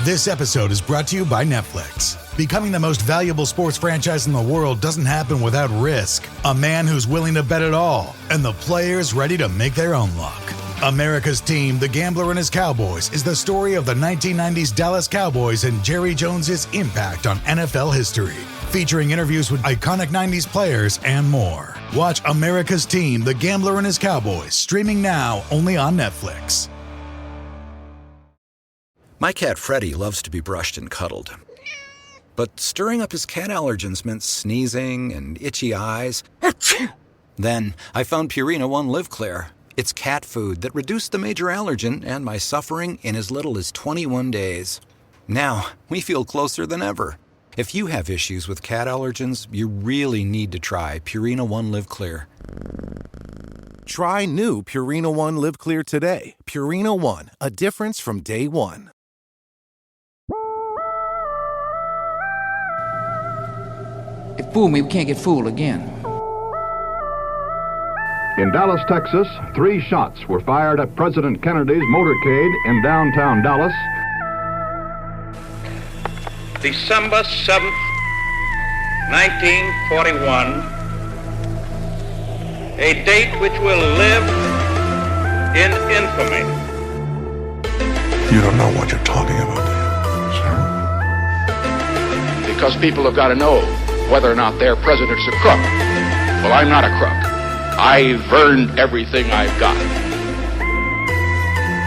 This episode is brought to you by Netflix. Becoming the most valuable sports franchise in the world doesn't happen without risk. A man who's willing to bet it all, and the players ready to make their own luck. America's Team, The Gambler and His Cowboys, is the story of the 1990s Dallas Cowboys and Jerry Jones's impact on NFL history. Featuring interviews with iconic 90s players and more. Watch America's Team, The Gambler and His Cowboys, streaming now only on Netflix. My cat Freddie loves to be brushed and cuddled. But stirring up his cat allergens meant sneezing and itchy eyes. Then I found Purina One Live Clear. It's cat food that reduced the major allergen and my suffering in as little as 21 days. Now, we feel closer than ever. If you have issues with cat allergens, you really need to try Purina One Live Clear. Try new Purina One Live Clear today. Purina One, a difference from day one. They fooled me, we can't get fooled again. In Dallas, Texas, 3 shots were fired at President Kennedy's motorcade in downtown Dallas. December 7th, 1941, a date which will live in infamy. You don't know what you're talking about, do you, sir? Because people have got to know whether or not their president's a crook. Well, I'm not a crook. I've earned everything I've got.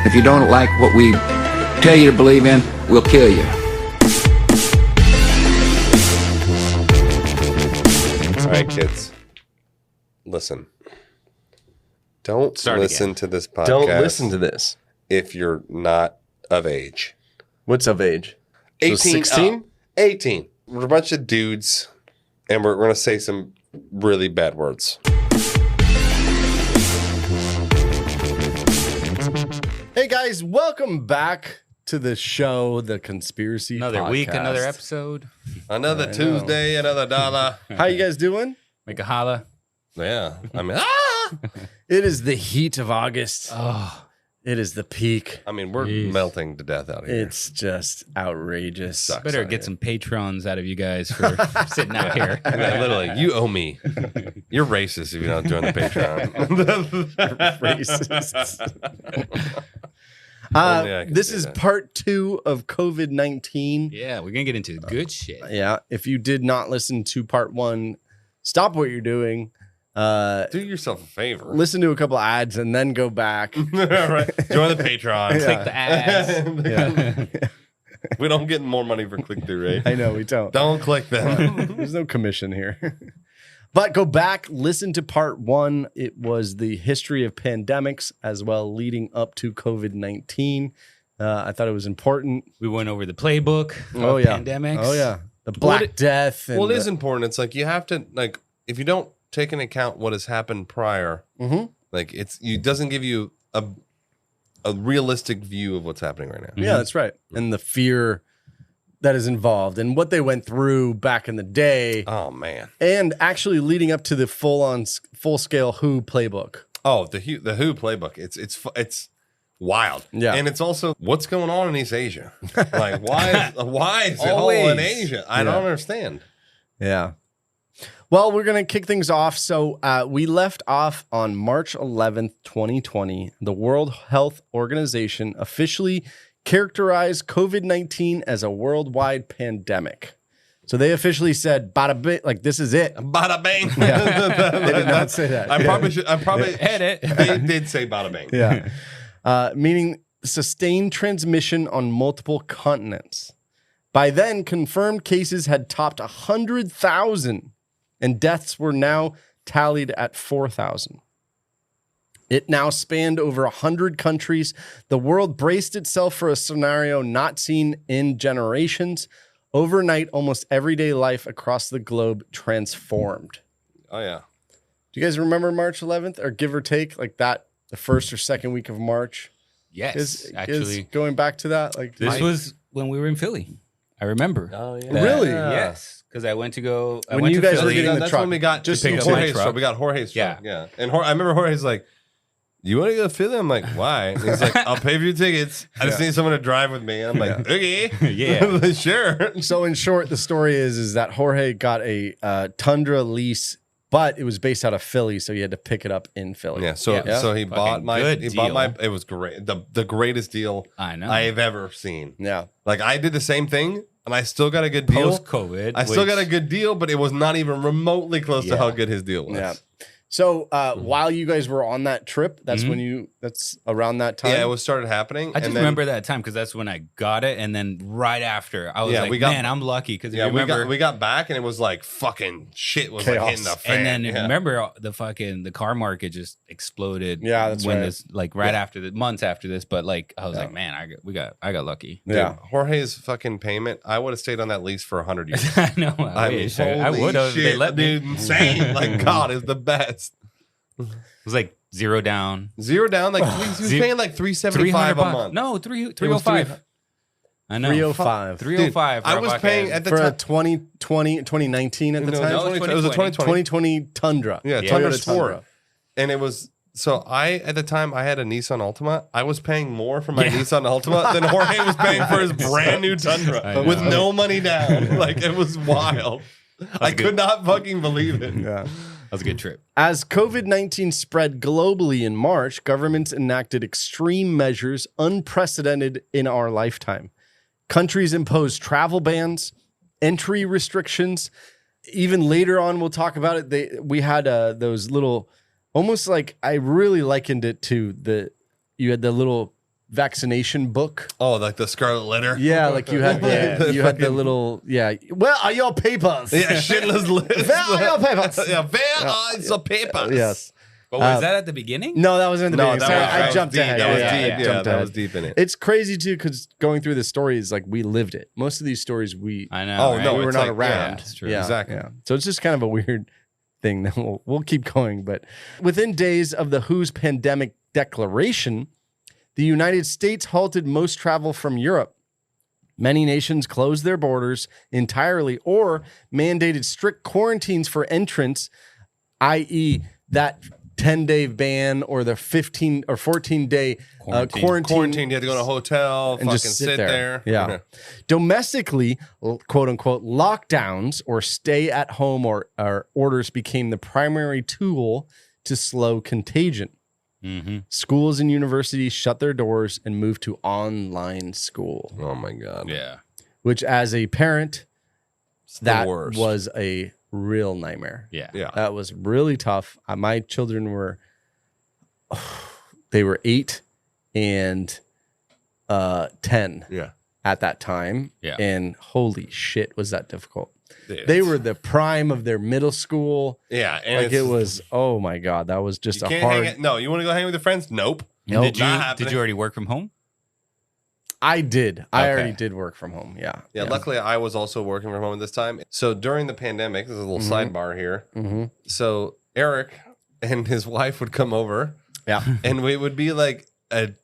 If you don't like what we tell you to believe in, we'll kill you. All right, kids. Listen. Don't listen to this podcast. Don't listen to this. If you're not of age. What's of age? 18. 16? 18. We're a bunch of dudes, and we're going to say some really bad words. Hey, guys. Welcome back to the show, The Conspiracy Another Podcast. week, another episode. Another Tuesday, another dollar. How you guys doing? Make a holla. Yeah. I mean, It is the heat of August. Oh, It is the peak. I mean, we're melting to death out here. It's just outrageous. Sucks better out get here. some patrons out of you guys for sitting out here. Yeah, literally, you owe me. You're racist if you don't join the Patreon. Racist. Only I can This say is that. part 2 of COVID-19. Yeah, we're going to get into good shit. Yeah. If you did not listen to part 1, stop what you're doing. Do yourself a favor. Listen to a couple ads and then go back. Right. Join the Patreon. Click the ads. Yeah. We don't get more money for click-through rate. I know we don't. Don't click them. There's no commission here. But go back, listen to part 1. It was the history of pandemics as well leading up to COVID-19. I thought it was important. We went over the playbook Oh, of yeah. pandemics. Oh, yeah. The Black Death. And Well, it is important. It's like you have to, like, if you don't take into account what has happened prior, like it doesn't give you a realistic view of what's happening right now. Yeah, that's right. And the fear that is involved and what they went through back in the day. Oh man. And actually leading up to the full-scale WHO playbook. Oh, the WHO playbook. It's wild. Yeah. And it's also what's going on in East Asia. Like why is it all Always. in Asia? I don't understand. Yeah. Well, we're going to kick things off. So we left off on March 11th, 2020. The World Health Organization officially characterized COVID-19 as a worldwide pandemic. So they officially said, bada bing, like this is it. Bada bang. Yeah. They did not say that. I probably Edit. They did say bada bang. Yeah. Meaning sustained transmission on multiple continents. By then, confirmed cases had topped 100,000 and deaths were now tallied at 4,000. It now spanned over 100 countries. The world braced itself for a scenario not seen in generations. Overnight, almost everyday life across the globe transformed. Oh yeah. Do you guys remember March 11th, or give or take, like that, the first or second week of March? Yes, actually. Going back to that, like This was when we were in Philly. I remember. Oh yeah. Really? Yes. Because I went to go. I When went you to guys were Philly. getting the That's truck. when we got Just just pick up my Jorge's truck. truck. We got Jorge's truck. Yeah. Yeah. And I remember Jorge's like, you want to go to Philly? I'm like, why? And he's like, I'll pay for your tickets. I just need someone to drive with me. And I'm like, okay. Yeah. Sure. So in short, the story is that Jorge got a Tundra lease, but it was based out of Philly, so he had to pick it up in Philly. Yeah. So he bought my, deal. it was great. The greatest deal I've ever seen. Yeah. Like I did the same thing and I still got a good deal. Post-COVID. I still got a good deal, but it was not even remotely close to how good his deal was. Yeah. So while you guys were on that trip, that's that's around that time. Yeah, it was started happening. I just remember that time because that's when I got it, and then right after I was like, man, I'm lucky because we got back and it was like fucking shit was like hitting the fan. And then remember the car market just exploded. Yeah, that's when right. this after the months after this, but like I was like, man, I got lucky. Yeah, dude, Jorge's fucking payment. I would have stayed on that lease for 100 years. I know. I wish I would have. They let me. Dude, insane. Like God is the best. It was like zero down. Like he was paying like $375 a month. No, 305. I know. 305. 305. I was paying at the for time. 2019 at the time. No, it was a 2020 Tundra. Yeah, Tundra Sport. And it was at the time I had a Nissan Altima. I was paying more for my Nissan Altima than Jorge was paying for his brand new Tundra with no money down. Like it was wild. I could not fucking believe it. Yeah. That was a good trip. As COVID-19 spread globally in March, governments enacted extreme measures unprecedented in our lifetime. Countries imposed travel bans, entry restrictions. Even later on, we'll talk about it. We had those little, almost like I really likened it to you had the little vaccination book. Oh, like the Scarlet Letter. Yeah, like you had the little Where are your papers? Yeah, Schindler's List. Where are your papers? Yeah, where are the papers? Yes. But was that at the beginning? No, that was in the beginning. Sorry, I jumped deep. ahead. That was Yeah, deep. Yeah, that was deep in it. It's crazy too because going through the stories, like we lived it. Most of these stories I know. Oh no, we were it's not like, around. Yeah, it's true. Yeah, Exactly. Yeah. So it's just kind of a weird thing. That we'll keep going. But within days of the WHO's pandemic declaration, the United States halted most travel from Europe. Many nations closed their borders entirely or mandated strict quarantines for entrants, i.e., that 10-day ban or the 15 or 14-day quarantine. You had to go to a hotel and fucking just sit there. Yeah. Yeah. Domestically, quote unquote, lockdowns or stay at home or orders became the primary tool to slow contagion. Mm-hmm. Schools and universities shut their doors and moved to online school. Oh my God. Yeah. Which, as a parent, that worst. was a real nightmare. Yeah. Yeah. That was really tough. My children were 8 and 10 at that time. Yeah. And holy shit, was that difficult. Dude. They were the prime of their middle school. Yeah. And Like it was, oh my God, that was just you a can't hard. hang it. No, you want to go hang with your friends? Nope. And Nope. did you already work from home? I did. I Okay. already did work from home. Yeah. Yeah, luckily I was also working from home at this time. So during the pandemic, this is a little sidebar here. Mm-hmm. So Eric and his wife would come over. Yeah. And we would be like at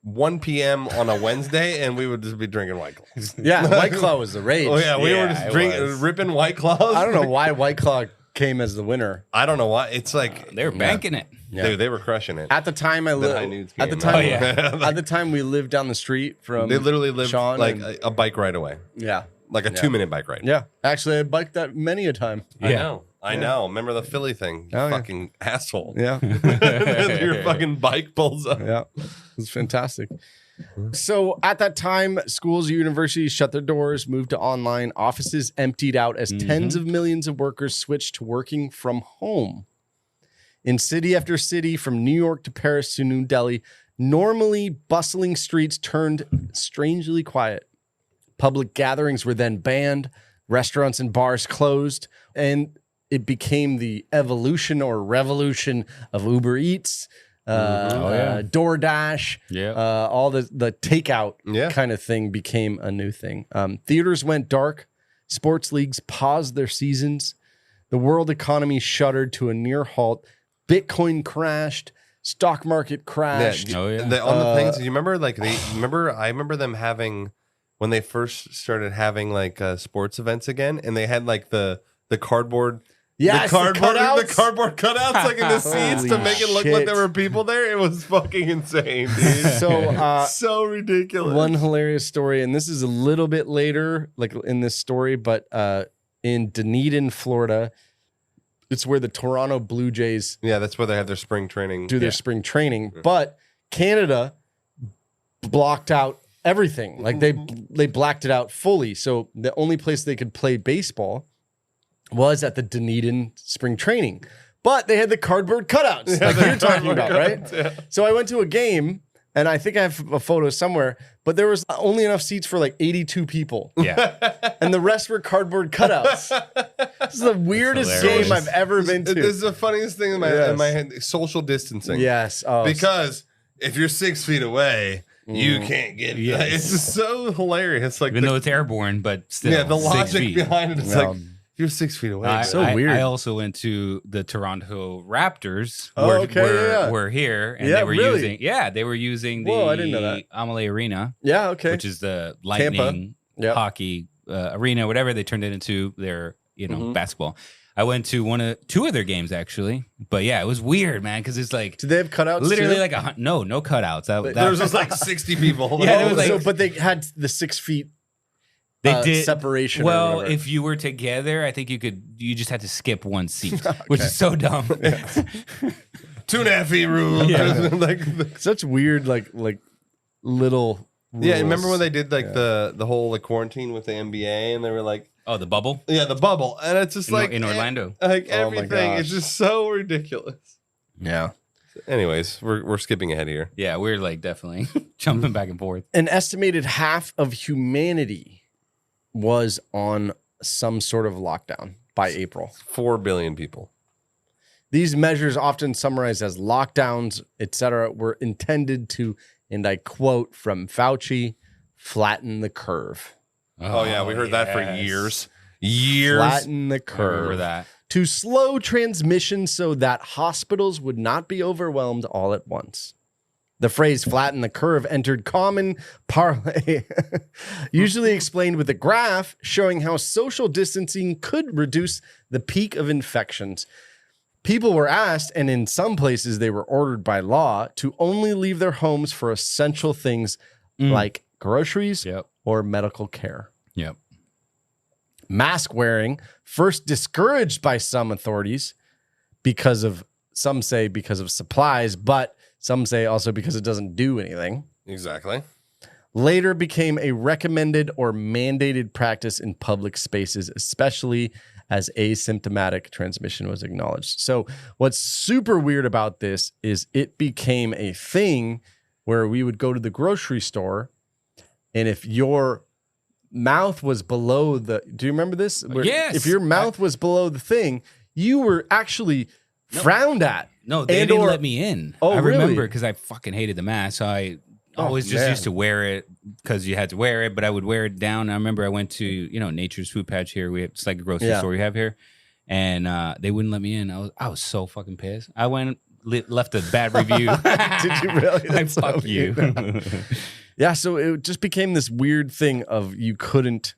1 p.m. on a Wednesday, and we would just be drinking White Claws. Yeah. White Claw was the rage. Oh yeah, we were just ripping White Claws. I don't know why White Claw came as the winner. I don't know why. It's like They were banking it. Yeah. dude, they were crushing it. At the time, High Nudes at the came. time, Oh, yeah. at the time, we lived down the street from. They literally lived Sean like and- a bike ride away, Yeah. like a 2-minute bike ride. Yeah. Actually, I biked that many a time. I know. Remember the Philly thing? You Oh, yeah. fucking asshole. Yeah. Your fucking bike pulls up. Yeah. It was fantastic. So at that time, schools, universities shut their doors, moved to online. Offices emptied out as tens of millions of workers switched to working from home. In city after city, from New York to Paris to New Delhi, normally bustling streets turned strangely quiet. Public gatherings were then banned, restaurants and bars closed, and it became the evolution or revolution of Uber Eats, DoorDash, all the takeout kind of thing became a new thing. Theaters went dark. Sports leagues paused their seasons. The world economy shuddered to a near halt. Bitcoin crashed. Stock market crashed. On the things, you remember? I remember them having, when they first started having like sports events again, and they had like the cardboard Yes, the cardboard cutouts like in the seats to Holy make it look like shit. there were people there. It was fucking insane, dude. So, so ridiculous. One hilarious story, and this is a little bit later, like in this story, but in Dunedin, Florida, it's where the Toronto Blue Jays that's where they have their spring training. do their spring training. But Canada blocked out everything. Like they blacked it out fully. So the only place they could play baseball was at the Dunedin spring training. But they had the cardboard cutouts, like you're talking about, right? Yeah. So I went to a game, and I think I have a photo somewhere, but there was only enough seats for like 82 people. Yeah. And the rest were cardboard cutouts. This is the weirdest game I've ever been to. This is the funniest thing in my head. Social distancing. Yes. Oh, because if you're 6 feet away, you can't get it. Yes. It's just so hilarious. Like Even though it's airborne, but still. the 6 logic feet. behind it is like, you're 6 feet away. weird. I also went to the Toronto Raptors. Oh, were here, and Yeah, they were really? using the Whoa, I didn't know that. Amalie Arena, Yeah, okay. which is the Lightning Yep. hockey arena, whatever. They turned it into their basketball. I went to two of their games actually, but yeah, it was weird, man, because it's like Did they have cutouts literally too? like no cutouts. There was just like 60 people. Yeah, there was like- So, but they had the 6 feet they did separation. or well. whatever. If you were together, I think you just had to skip one seat, which is so dumb. 2.5 feet rule. Yeah. like, such weird, like little. yeah, rules. remember when they did like the whole like quarantine with the NBA, and they were like, Oh, the bubble the bubble, and it's just like in Orlando. like Oh my everything gosh. is just so ridiculous. Yeah. Anyways, we're skipping ahead here. Yeah, we're like definitely jumping back and forth. An estimated half of humanity was on some sort of lockdown by April. 4 billion people. These measures, often summarized as lockdowns, etc., were intended to, and I quote from Fauci, flatten the curve. Oh yeah, we heard that for yes. years. Flatten the I curve. remember that. To slow transmission so that hospitals would not be overwhelmed all at once. The phrase flatten the curve entered common parley, usually explained with a graph showing how social distancing could reduce the peak of infections. People were asked, and in some places they were ordered by law, to only leave their homes for essential things like groceries or medical care. Yep. Mask wearing, first discouraged by some authorities because of, some say because of supplies, but some say also because it doesn't do anything. Exactly. Later became a recommended or mandated practice in public spaces, especially as asymptomatic transmission was acknowledged. So what's super weird about this is it became a thing where we would go to the grocery store, and if your mouth was below the, do you remember this? Yes. If your mouth was below the thing, you were actually frowned at. No, they didn't let me in. Oh, I remember really? because I fucking hated the mask. So I always just man. used to wear it because you had to wear it, but I would wear it down. I remember I went to, Nature's Food Patch here. It's like a grocery store we have here. And they wouldn't let me in. I was so fucking pissed. I went, left a bad review. Did you really? Like, That's so fuck you. Yeah, so it just became this weird thing of you couldn't,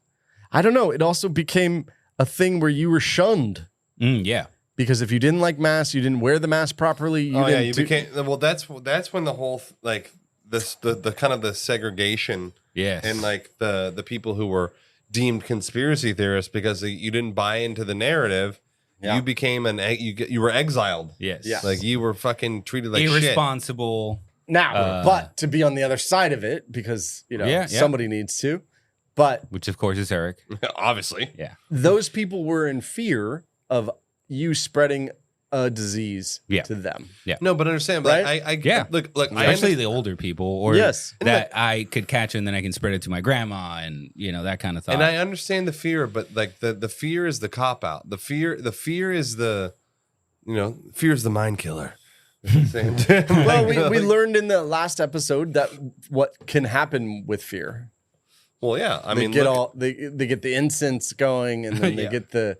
I don't know. It also became a thing where you were shunned. Yeah. Because if you didn't like masks, you didn't wear the mask properly. You became well. That's when the whole like the kind of the segregation. Yes. And like the people who were deemed conspiracy theorists because you didn't buy into the narrative. Yeah. You became you were exiled. Yes. Like you were fucking treated like irresponsible. Shit. Now, but to be on the other side of it, because somebody needs to. But which of course is Eric. Obviously. Yeah. Those people were in fear of you spreading a disease to them. Yeah. No, but understand, right? Look, especially the older people, or yes, that I could catch and then I can spread it to my grandma, and that kind of thought. And I understand the fear, but like the fear is the cop out. The fear is the fear is the mind killer. Well, we learned in the last episode that what can happen with fear. Well, yeah, they get the incense going, and then they get the.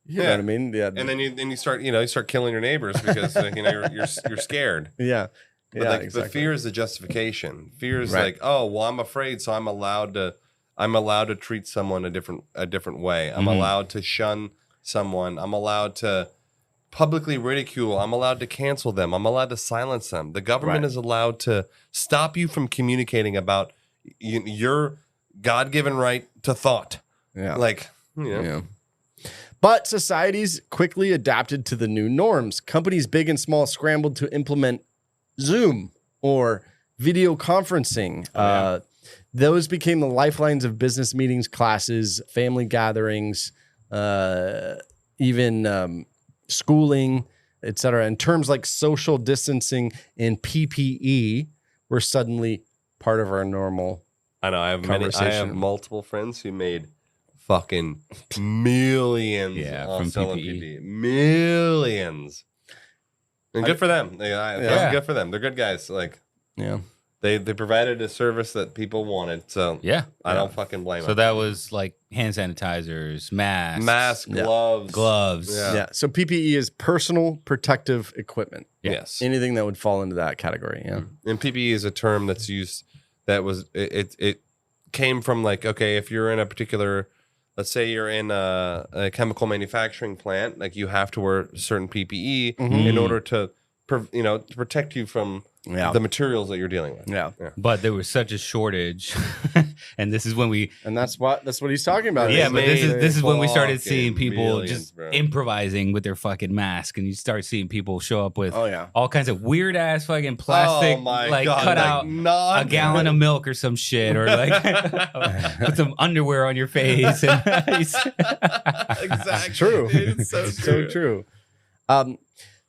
You know what I mean? Yeah. And then you start killing your neighbors because you're scared. Yeah. But exactly. The fear is the justification. Fear is like, oh well, I'm afraid, so I'm allowed to treat someone a different way. I'm allowed to shun someone. I'm allowed to publicly ridicule. I'm allowed to cancel them. I'm allowed to silence them. The government is allowed to stop you from communicating about your God-given right to thought. Yeah. Like, yeah. But societies quickly adapted to the new norms. Companies big and small scrambled to implement Zoom or video conferencing. Those became the lifelines of business meetings, classes, family gatherings, even schooling, etc. And terms like social distancing and PPE were suddenly part of our normal I know. I have multiple friends who made fucking millions from selling PPE. Millions. And good for them. Good for them. They're good guys. Like, they provided a service that people wanted. So I don't fucking blame them. So that was like hand sanitizers, masks, gloves. Yeah. So PPE is personal protective equipment. Yes. Anything that would fall into that category. Yeah. And PPE is a term that's used that was it came from like, okay, if you're in a particular, let's say you're in a chemical manufacturing plant, like you have to wear certain PPE in order to protect you from the materials that you're dealing with. Yeah. But there was such a shortage, and this is when that's what he's talking about. Yeah, but this is when we started seeing people just improvising with their fucking mask, and you start seeing people show up with all kinds of weird ass fucking plastic, cut out a gallon of milk or some shit, or like put some underwear on your face. And exactly. True. It's so true.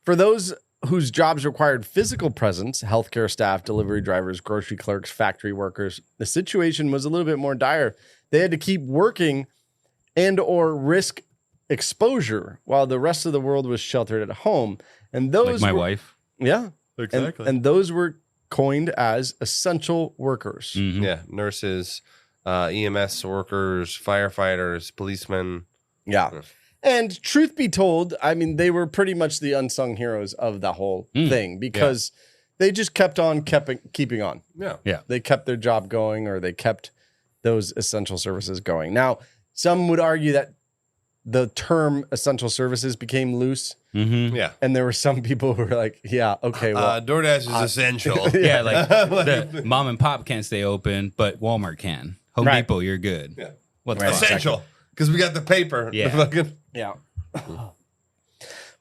For those whose jobs required physical presence, healthcare staff, delivery drivers, grocery clerks, factory workers, the situation was a little bit more dire. They had to keep working and or risk exposure while the rest of the world was sheltered at home. And those like my wife. Yeah. Exactly. And those were coined as essential workers. Mm-hmm. Yeah. Nurses, EMS workers, firefighters, policemen. Yeah. And truth be told, I mean, they were pretty much the unsung heroes of the whole thing because they just kept keeping on. Yeah. They kept their job going, or they kept those essential services going. Now, some would argue that the term essential services became loose. Mm-hmm. Yeah. And there were some people who were like, yeah, okay, well. DoorDash is essential. Yeah, like the mom and pop can't stay open, but Walmart can. Home Depot, you're good. Yeah. What the essential. Because we got the paper. Yeah. Yeah.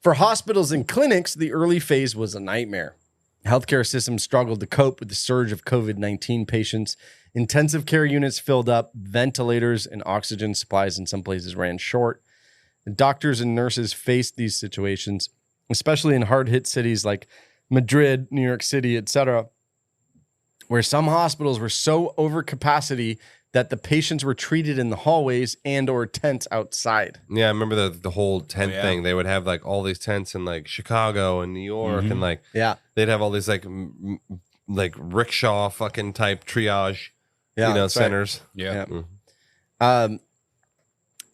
For hospitals and clinics, the early phase was a nightmare. Healthcare systems struggled to cope with the surge of COVID-19 patients. Intensive care units filled up, ventilators and oxygen supplies in some places ran short. Doctors and nurses faced these situations, especially in hard-hit cities like Madrid, New York City, etc., where some hospitals were so over capacity that the patients were treated in the hallways and or tents outside. Yeah, I remember the whole tent thing. They would have like all these tents in like Chicago and New York, and like they'd have all these like rickshaw fucking type triage, centers. Yeah.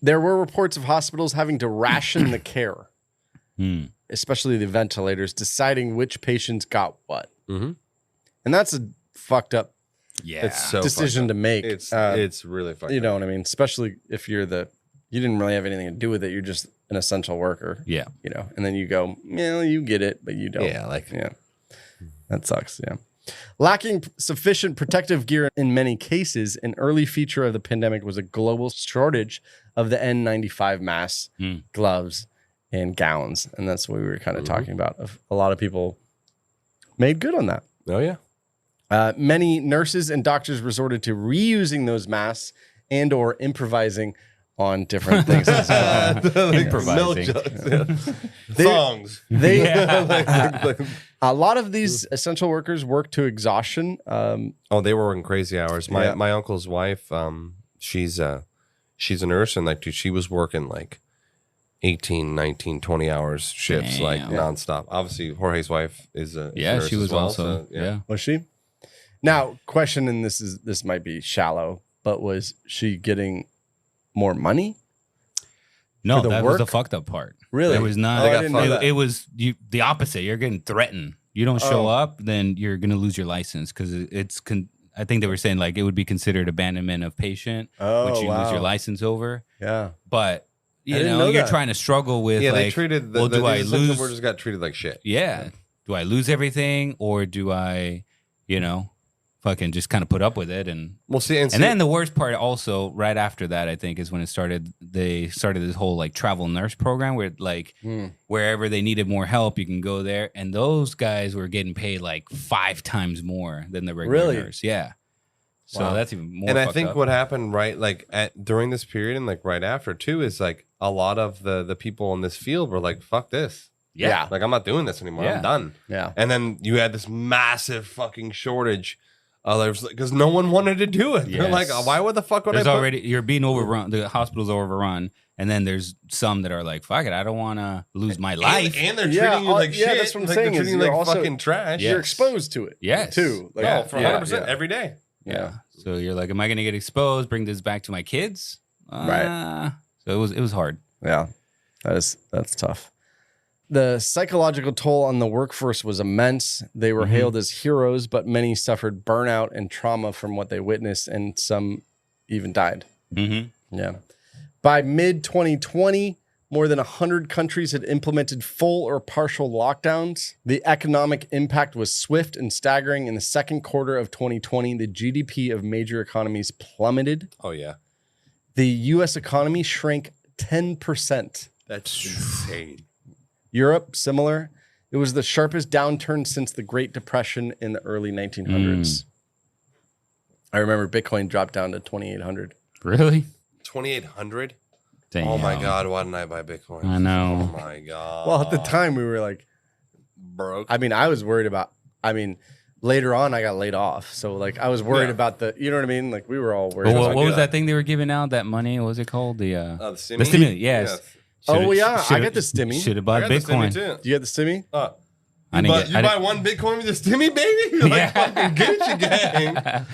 There were reports of hospitals having to ration the care, especially the ventilators, deciding which patients got what. Mm-hmm. And that's a fucked up it's so decision to make. It's really fucked up. You know what I mean? Especially if you didn't really have anything to do with it. You're just an essential worker. Yeah. And then you go, you get it, but you don't. Yeah. That sucks. Yeah. Lacking sufficient protective gear in many cases, an early feature of the pandemic was a global shortage of the N95 masks, gloves, and gowns. And that's what we were kind of talking about. A lot of people made good on that. Oh, yeah. Many nurses and doctors resorted to reusing those masks and or improvising on different things as well. Improvising. Thongs. A lot of these essential workers work to exhaustion. They were working crazy hours. My uncle's wife, she's a nurse, and like, dude, she was working like 18, 19, 20 hours shifts, like nonstop. Obviously, Jorge's wife is a nurse she was as well, also. so, Was she? Now, question, and this might be shallow, but was she getting more money? No, that was the fucked up part. Really? It was not. It was the opposite. You're getting threatened. You don't show up, then you're going to lose your license because I think they were saying like it would be considered abandonment of patient, which you lose your license over. Yeah. But you know you're trying to struggle with. Yeah, like, they treated well, do I lose? Workers got treated like shit. Yeah, do I lose everything, or do I, fucking just kind of put up with it? And we'll see. And then the worst part, also, right after that, I think, is when it started. They started this whole like travel nurse program where like wherever they needed more help, you can go there, and those guys were getting paid like 5 times more than the regular nurse. Yeah. So that's even more. And I think what happened during this period and like right after too is like a lot of the people in this field were like, fuck this. Yeah. Like I'm not doing this anymore. Yeah. I'm done. Yeah. And then you had this massive fucking shortage. Because no one wanted to do it. They're like, why would the fuck would you're being overrun. The hospital's overrun. And then there's some that are like, fuck it, I don't want to lose my life. And they're treating you like shit. Yeah, that's what I'm saying. They're treating you like fucking trash. You're exposed to it. Yes. Too. Like, for 100% every day. Yeah. So you're like, am I going to get exposed? Bring this back to my kids? Right. So it was hard. Yeah. That's tough. The psychological toll on the workforce was immense. They were hailed as heroes, but many suffered burnout and trauma from what they witnessed, and some even died. Mm-hmm. Yeah. By mid-2020, more than 100 countries had implemented full or partial lockdowns. The economic impact was swift and staggering. In the second quarter of 2020, the GDP of major economies plummeted. Oh, yeah. The U.S. economy shrank 10%. That's insane. Europe, similar. It was the sharpest downturn since the Great Depression in the early 1900s. I remember Bitcoin dropped down to 2,800. Really? 2,800? Damn. Oh my God, why didn't I buy Bitcoin? I know. Oh my God. Well, at the time we were like, broke. I mean, I was worried about, later on I got laid off. So like I was worried about you know what I mean? Like we were all worried. What was that thing they were giving out? That money? What was it called? The stimmy? The stimmy, yes. I got the stimmy. Should have bought Bitcoin. Too. Do you get the stimmy? You buy one Bitcoin with the stimmy, baby? You're like, fucking Gucci gang.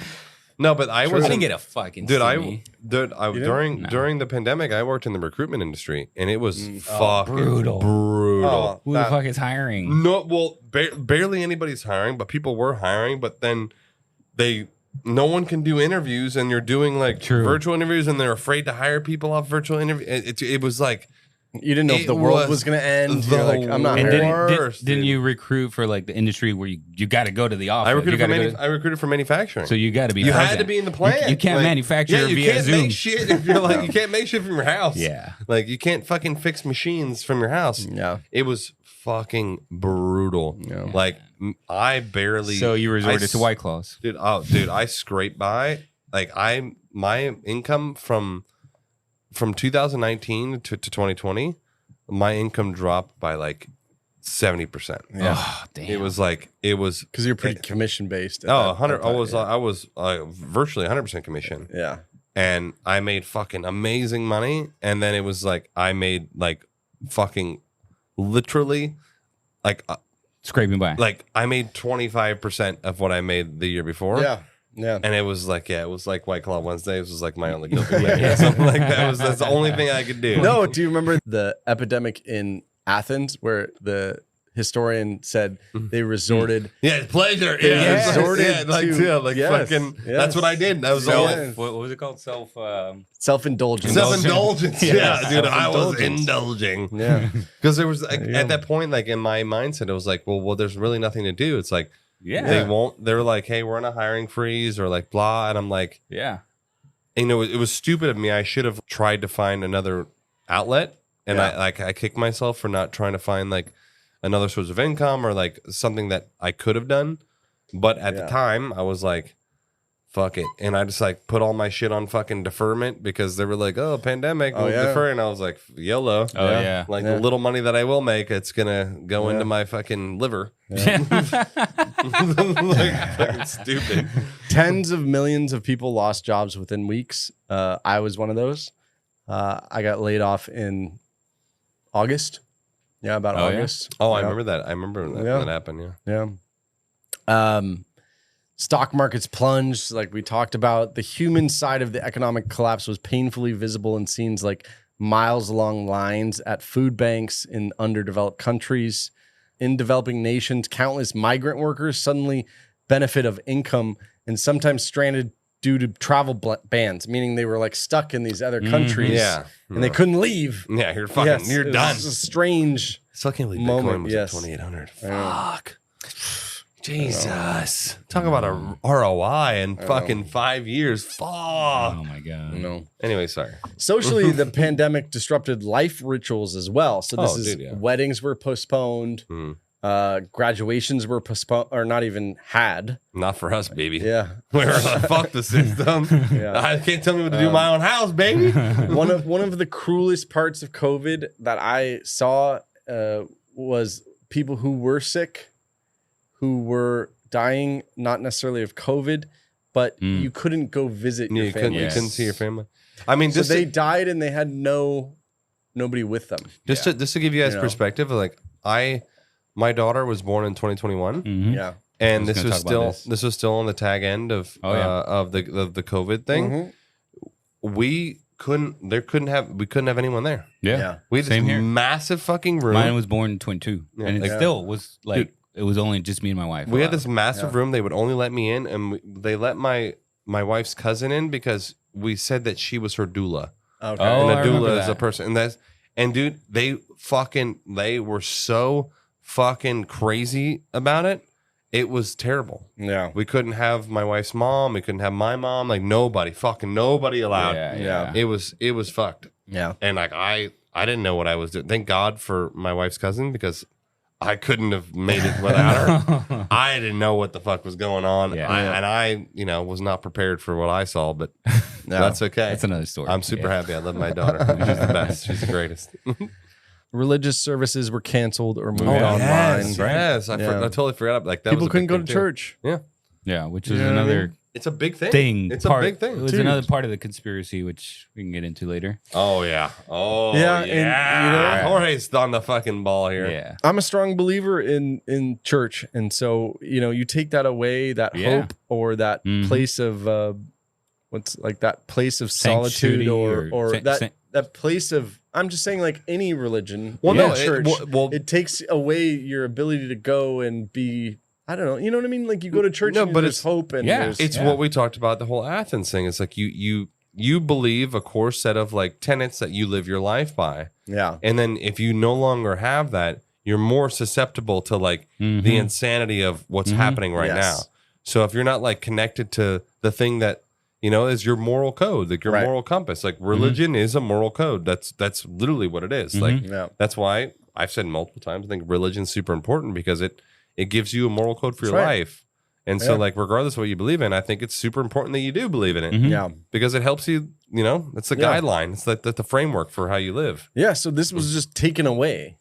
No, but I didn't get a fucking stimmy. During the pandemic, I worked in the recruitment industry, and it was fucking brutal. Oh, who the fuck is hiring? No, well, barely anybody's hiring, but people were hiring. But then no one can do interviews, and you're doing like virtual interviews, and they're afraid to hire people off virtual interviews. It was like. You didn't know if the world was going to end. You're like, I'm not. And didn't you recruit for like the industry where you got to go to the office? I recruited for manufacturing. So you got to be. You had to be in the plant. You can't manufacture via Zoom. Make shit if you're like you can't make shit from your house. Yeah, like you can't fucking fix machines from your house. Yeah, it was fucking brutal. Yeah. Like I barely. So you resorted to White Claws, dude. Oh, dude, I scraped by. Like my income from 2019 to 2020, my income dropped by like 70%. Yeah, oh, damn. It was because you're pretty commission based. Oh, 100. I was virtually 100% commission. Yeah, and I made fucking amazing money, and then it was like I made like fucking literally like scraping by. Like I made 25% of what I made the year before. Yeah. Yeah, and it was like White Claw Wednesdays was like my only guilty pleasure. Something like that. That's the only thing I could do. No, do you remember the epidemic in Athens where the historian said they resorted? Yeah, pleasure. Yeah, resorted fucking. That's what I did. That was all. What was it called? Self-indulgence. Self-indulgence. Yeah, dude, I was indulging. Yeah, because there was at that point, like in my mindset, it was like, well, there's really nothing to do. It's like. Yeah, they won't. They're like, "Hey, we're on a hiring freeze," or like, "Blah," and I'm like, "Yeah." And, it was stupid of me. I should have tried to find another outlet, and I kicked myself for not trying to find like another source of income or like something that I could have done. But at the time, I was like, "Fuck it," and I just like put all my shit on fucking deferment because they were like, "Oh, pandemic, we'll defer," and I was like, "YOLO." Oh yeah, like the little money that I will make, it's gonna go into my fucking liver. Yeah. Like, fucking stupid. Tens of millions of people lost jobs within weeks. I was one of those. I got laid off in August. Yeah, about August. Yeah? Oh, I remember that. I remember that happened. Yeah. Stock markets plunged, like we talked about. The human side of the economic collapse was painfully visible in scenes like miles long lines at food banks in underdeveloped countries. In developing nations, countless migrant workers suddenly benefit of income and sometimes stranded due to travel bans, meaning they were like stuck in these other countries, and they couldn't leave. Yeah, you're fucking, you're done. It's a strange. Still can't believe Bitcoin was at 2,800. Fuck. Jesus. Talk about a ROI in fucking 5 years. Fuck. Oh my God. No. Anyway, sorry. Socially, the pandemic disrupted life rituals as well. So this weddings were postponed. Graduations were postponed or not even had. Not for us, baby. Yeah. We're fuck the system. I can't tell me what to do in my own house, baby. One of the cruelest parts of COVID that I saw was people who were sick, who were dying, not necessarily of COVID, but you couldn't go visit your family. You couldn't see your family. I mean, so they died and they had nobody with them. Just to give you guys perspective, like my daughter was born in 2021. Yeah. And this was still on the tag end of the COVID thing. We couldn't have anyone there. Yeah. We had this massive fucking room. Mine was born in 22. And it still was like, it was only just me and my wife. We had this massive room. They would only let me in, and they let my wife's cousin in because we said that she was her doula. Okay. And a doula is a person. And dude, they were so fucking crazy about it. It was terrible. Yeah. We couldn't have my wife's mom. We couldn't have my mom. Like nobody allowed. Yeah. It was fucked. Yeah. And like I didn't know what I was doing. Thank God for my wife's cousin because I couldn't have made it without her. I didn't know what the fuck was going on. I was not prepared for what I saw, but that's okay. That's another story. I'm super happy. I love my daughter. She's the best. She's the greatest. Religious services were canceled or moved online. Yes. I totally forgot. Like that people was couldn't go to church. Yeah, which is another. It's a big thing. It's a big thing. It was another part of the conspiracy, which we can get into later. Oh yeah. And, Jorge's on the fucking ball here. Yeah. I'm a strong believer in church, and so you take that away, that hope or that place of that place of solitude or that place of. I'm just saying, like any religion, church, it takes away your ability to go and be. I don't know. You know what I mean? Like you go to church, but there's hope, and it's what we talked about the whole Athens thing. It's like you believe a core set of like tenets that you live your life by. Yeah, and then if you no longer have that, you're more susceptible to like the insanity of what's happening right now. So if you're not like connected to the thing that is your moral code, like your moral compass, like religion is a moral code. That's literally what it is. Like that's why I've said multiple times. I think religion's super important because it gives you a moral code for your life. And so like, regardless of what you believe in, I think it's super important that you do believe in it. Yeah. Because it helps you, it's the guideline. It's the framework for how you live. Yeah. So this was just taken away,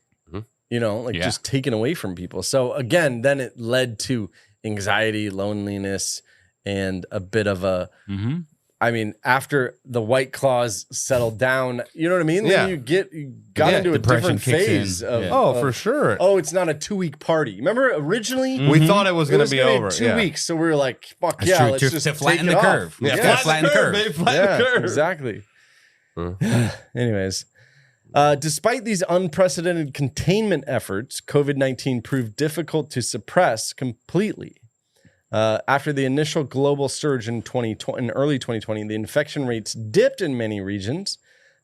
just taken away from people. So again, then it led to anxiety, loneliness, and a bit of a, I mean, after the White Claws settled down, you know what I mean? Then you got into a different phase of, for sure. Oh, it's not a 2-week party. Remember originally we thought it was going to be over 2 weeks. So we were like, fuck That's yeah, true. let's just flatten take the it curve. off. Yeah, flatten the curve. Babe, flatten the curve. Exactly. Anyways, despite these unprecedented containment efforts, COVID-19 proved difficult to suppress completely. After the initial global surge in early 2020, the infection rates dipped in many regions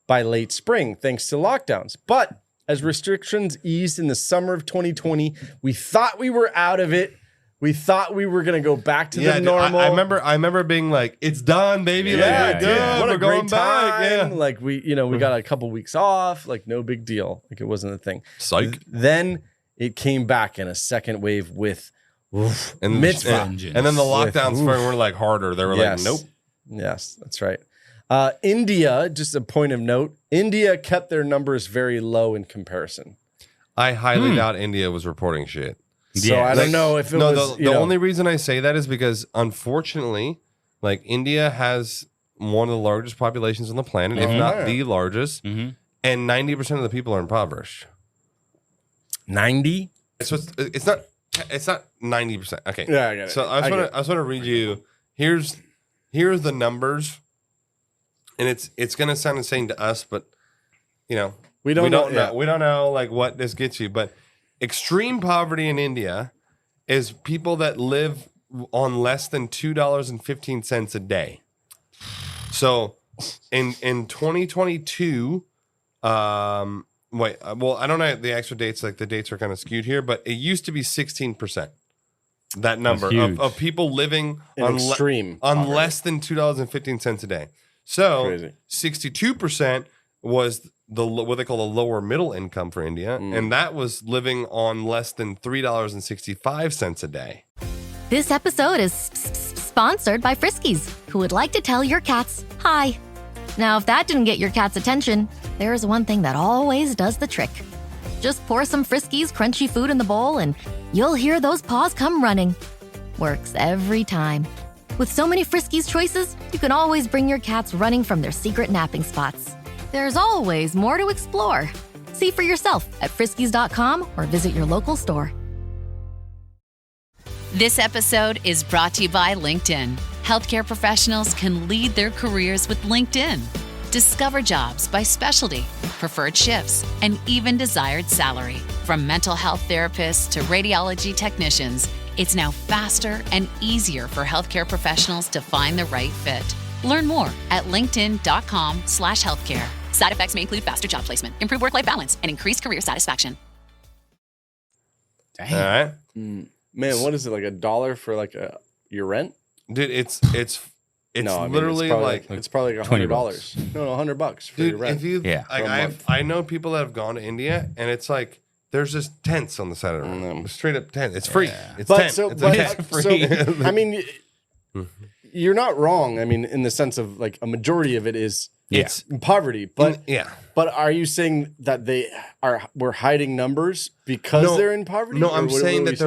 by late spring, thanks to lockdowns. But as restrictions eased in the summer of 2020, we thought we were out of it. We thought we were going to go back to the normal. I remember being like, "It's done, baby. Yeah, like, good. What a going great back." time. Yeah. Like we got a couple weeks off. Like no big deal. Like it wasn't a thing. Psych. Then it came back in a second wave with. And mitzvah. And then the lockdowns were like harder. They were like, nope. Yes, that's right. India, just a point of note, India kept their numbers very low in comparison. I highly doubt India was reporting shit. So I don't know if it was. The only reason I say that is because unfortunately, like India has one of the largest populations on the planet, if not the largest, and 90% of the people are impoverished. 90? It's not 90%. Okay. Yeah, I get it. So I just want to read you. Here's the numbers, and it's gonna sound insane to us, but we don't know. We don't know like what this gets you. But extreme poverty in India is people that live on less than $2.15 a day. So in 2022, wait, well, I don't know the actual dates. Like the dates are kind of skewed here, but it used to be 16%. That number of people living on less than $2.15 a day. So 62% was what they call the lower middle income for India, and that was living on less than $3.65 a day. This episode is sponsored by Friskies, who would like to tell your cats hi. Now, if that didn't get your cat's attention, there is one thing that always does the trick. Just pour some Friskies crunchy food in the bowl and you'll hear those paws come running. Works every time. With so many Friskies choices, you can always bring your cats running from their secret napping spots. There's always more to explore. See for yourself at friskies.com or visit your local store. This episode is brought to you by LinkedIn. Healthcare professionals can lead their careers with LinkedIn. Discover jobs by specialty, preferred shifts, and even desired salary. From mental health therapists to radiology technicians, it's now faster and easier for healthcare professionals to find the right fit. Learn more at linkedin.com/healthcare. Side effects may include faster job placement, improved work-life balance, and increased career satisfaction. Dang. All right. Man, what is it, like $1 for your rent? Dude, it's no, literally it's probably like $100. No, $100 for your rent. If you, I know people that have gone to India, and it's like there's just tents on the side of the room, straight up tent. It's free. Yeah. It's tent. It's free. So, I mean, you're not wrong. I mean, in the sense of like a majority of it is it's poverty, but But are you saying that we're hiding numbers because they're in poverty? No, I'm saying that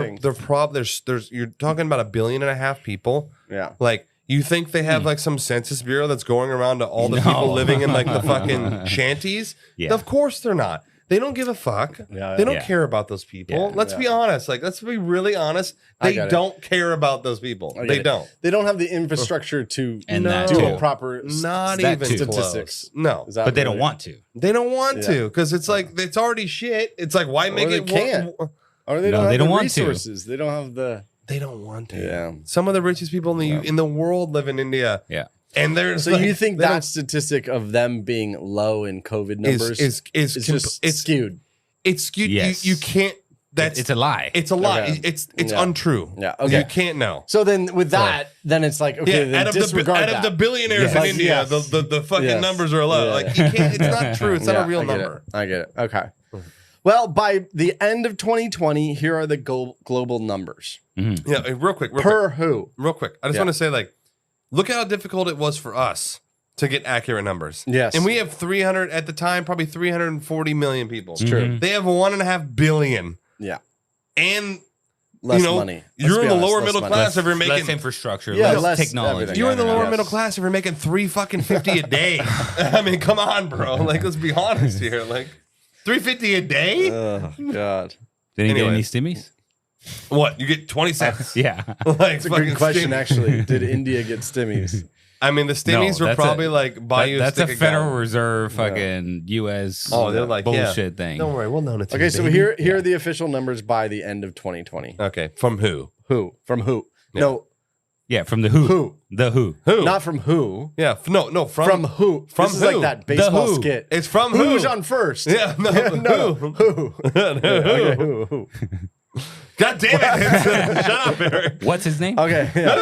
there's you're talking about 1.5 billion people. Yeah, like. You think they have like some census bureau that's going around to all the people living in like the fucking shanties? Yeah. Of course they're not. They don't give a fuck. They don't care about those people. Yeah, let's be honest. Like, let's be really honest. They don't care about those people. They don't. They don't have the infrastructure to do a proper statistics. No. But they don't want to. They don't want to because it's like, it's already shit. It's like, why make it? They can't. Or they don't have the resources. They don't have the... They don't want to. Yeah. Some of the richest people in the world live in India. Yeah. And there's so you think that statistic of them being low in COVID numbers is skewed? It's skewed. Yes. You can't. It's a lie. It's a lie. Okay. It's untrue. Yeah. Okay. You can't know. So then with that, then it's like, okay, then disregard out of the billionaires in India, the fucking numbers are low. Like you can't. It's not true. It's not a real number. I get it. Okay. Well, by the end of 2020, here are the global numbers. Mm-hmm. Yeah, real quick. Who? Real quick. I just want to say, like, look how difficult it was for us to get accurate numbers. Yes. And we have 300, at the time, probably 340 million people. It's true. They have 1.5 billion. Yeah. And less money. You're in the lower middle class if you're making... Less infrastructure, less technology. You're in the lower middle class if you're making $350 a day. I mean, come on, bro. Like, let's be honest here. Like... $350 a day? Oh, God. Did he get any stimmies? What? You get 20 cents? Yeah. Like, that's a good question, actually. Did India get stimmies? I mean, the stimmies were probably buy you a that's stick a of Federal gum. Reserve fucking U.S. they're like, bullshit thing. Don't worry, we'll know it. Okay, so here are the official numbers by the end of 2020. Okay, from who? From who? Yeah. No. Yeah, from the Who. Who? The Who. Not from who. Yeah, no, from who. From this who? is like that baseball who. skit. It's from Who's who? on first? Yeah, no. Who? Okay, who? God damn it. Shut up, Eric. What's his name? Okay. Yeah.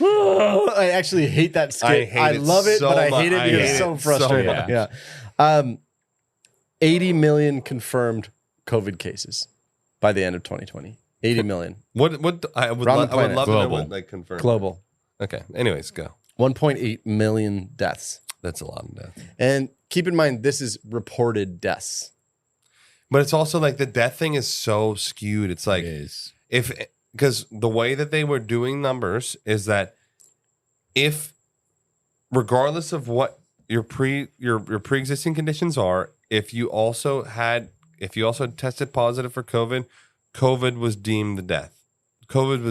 No. I actually hate that skit. I love it, but I hate it because it's so frustrating. Yeah. 80 million confirmed COVID cases by the end of 2020. 80 million. What I would love to know what they confirm. Global. Okay. Anyways, go. 1.8 million deaths. That's a lot of deaths. And keep in mind, this is reported deaths. But it's also like the death thing is so skewed. It's like because the way that they were doing numbers is that if regardless of what your pre-existing conditions are, if you also tested positive for COVID was deemed the death. COVID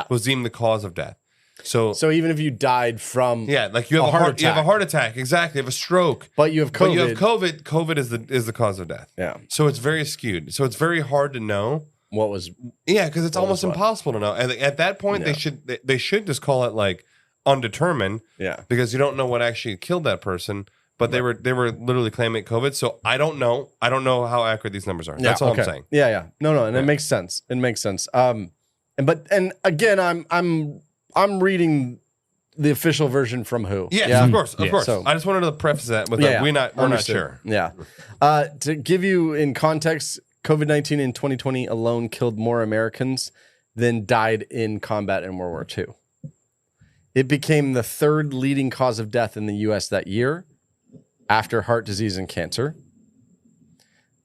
was deemed the cause of death. So even if you died from like you have you have a heart attack, exactly, you have a stroke, but you have COVID. COVID is the cause of death. Yeah. So it's very skewed. So it's very hard to know what was. Yeah, because it's almost impossible to know. And at that point, they should just call it like undetermined. Yeah. Because you don't know what actually killed that person. But they were literally claiming COVID. So I don't know. I don't know how accurate these numbers are. That's all I'm saying. Yeah. No, and it makes sense. It makes sense. And again, I'm reading the official version from WHO. Yes, of course. So, I just wanted to preface that with we're not sure. Yeah. To give you in context, COVID-19 in 2020 alone killed more Americans than died in combat in World War II. It became the third leading cause of death in the U.S. that year, after heart disease and cancer.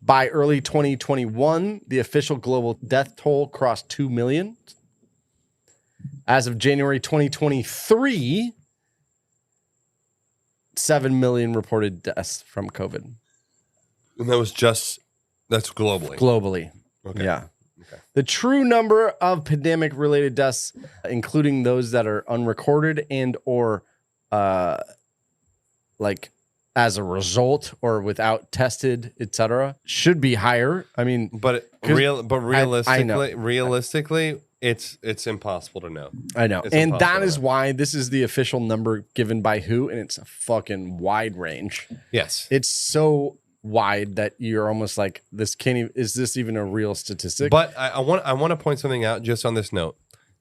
By early 2021, the official global death toll crossed 2 million. As of January 2023, 7 million reported deaths from COVID. And that's globally. Globally. Okay. Yeah. Okay. The true number of pandemic-related deaths, including those that are unrecorded and or as a result or without tested, etc., should be higher. I mean, realistically, it's impossible to know. I know. And that is why this is the official number given by WHO, and it's a fucking wide range. Yes. It's so wide that you're almost like, this can't even, is this even a real statistic? But I want to point something out just on this note,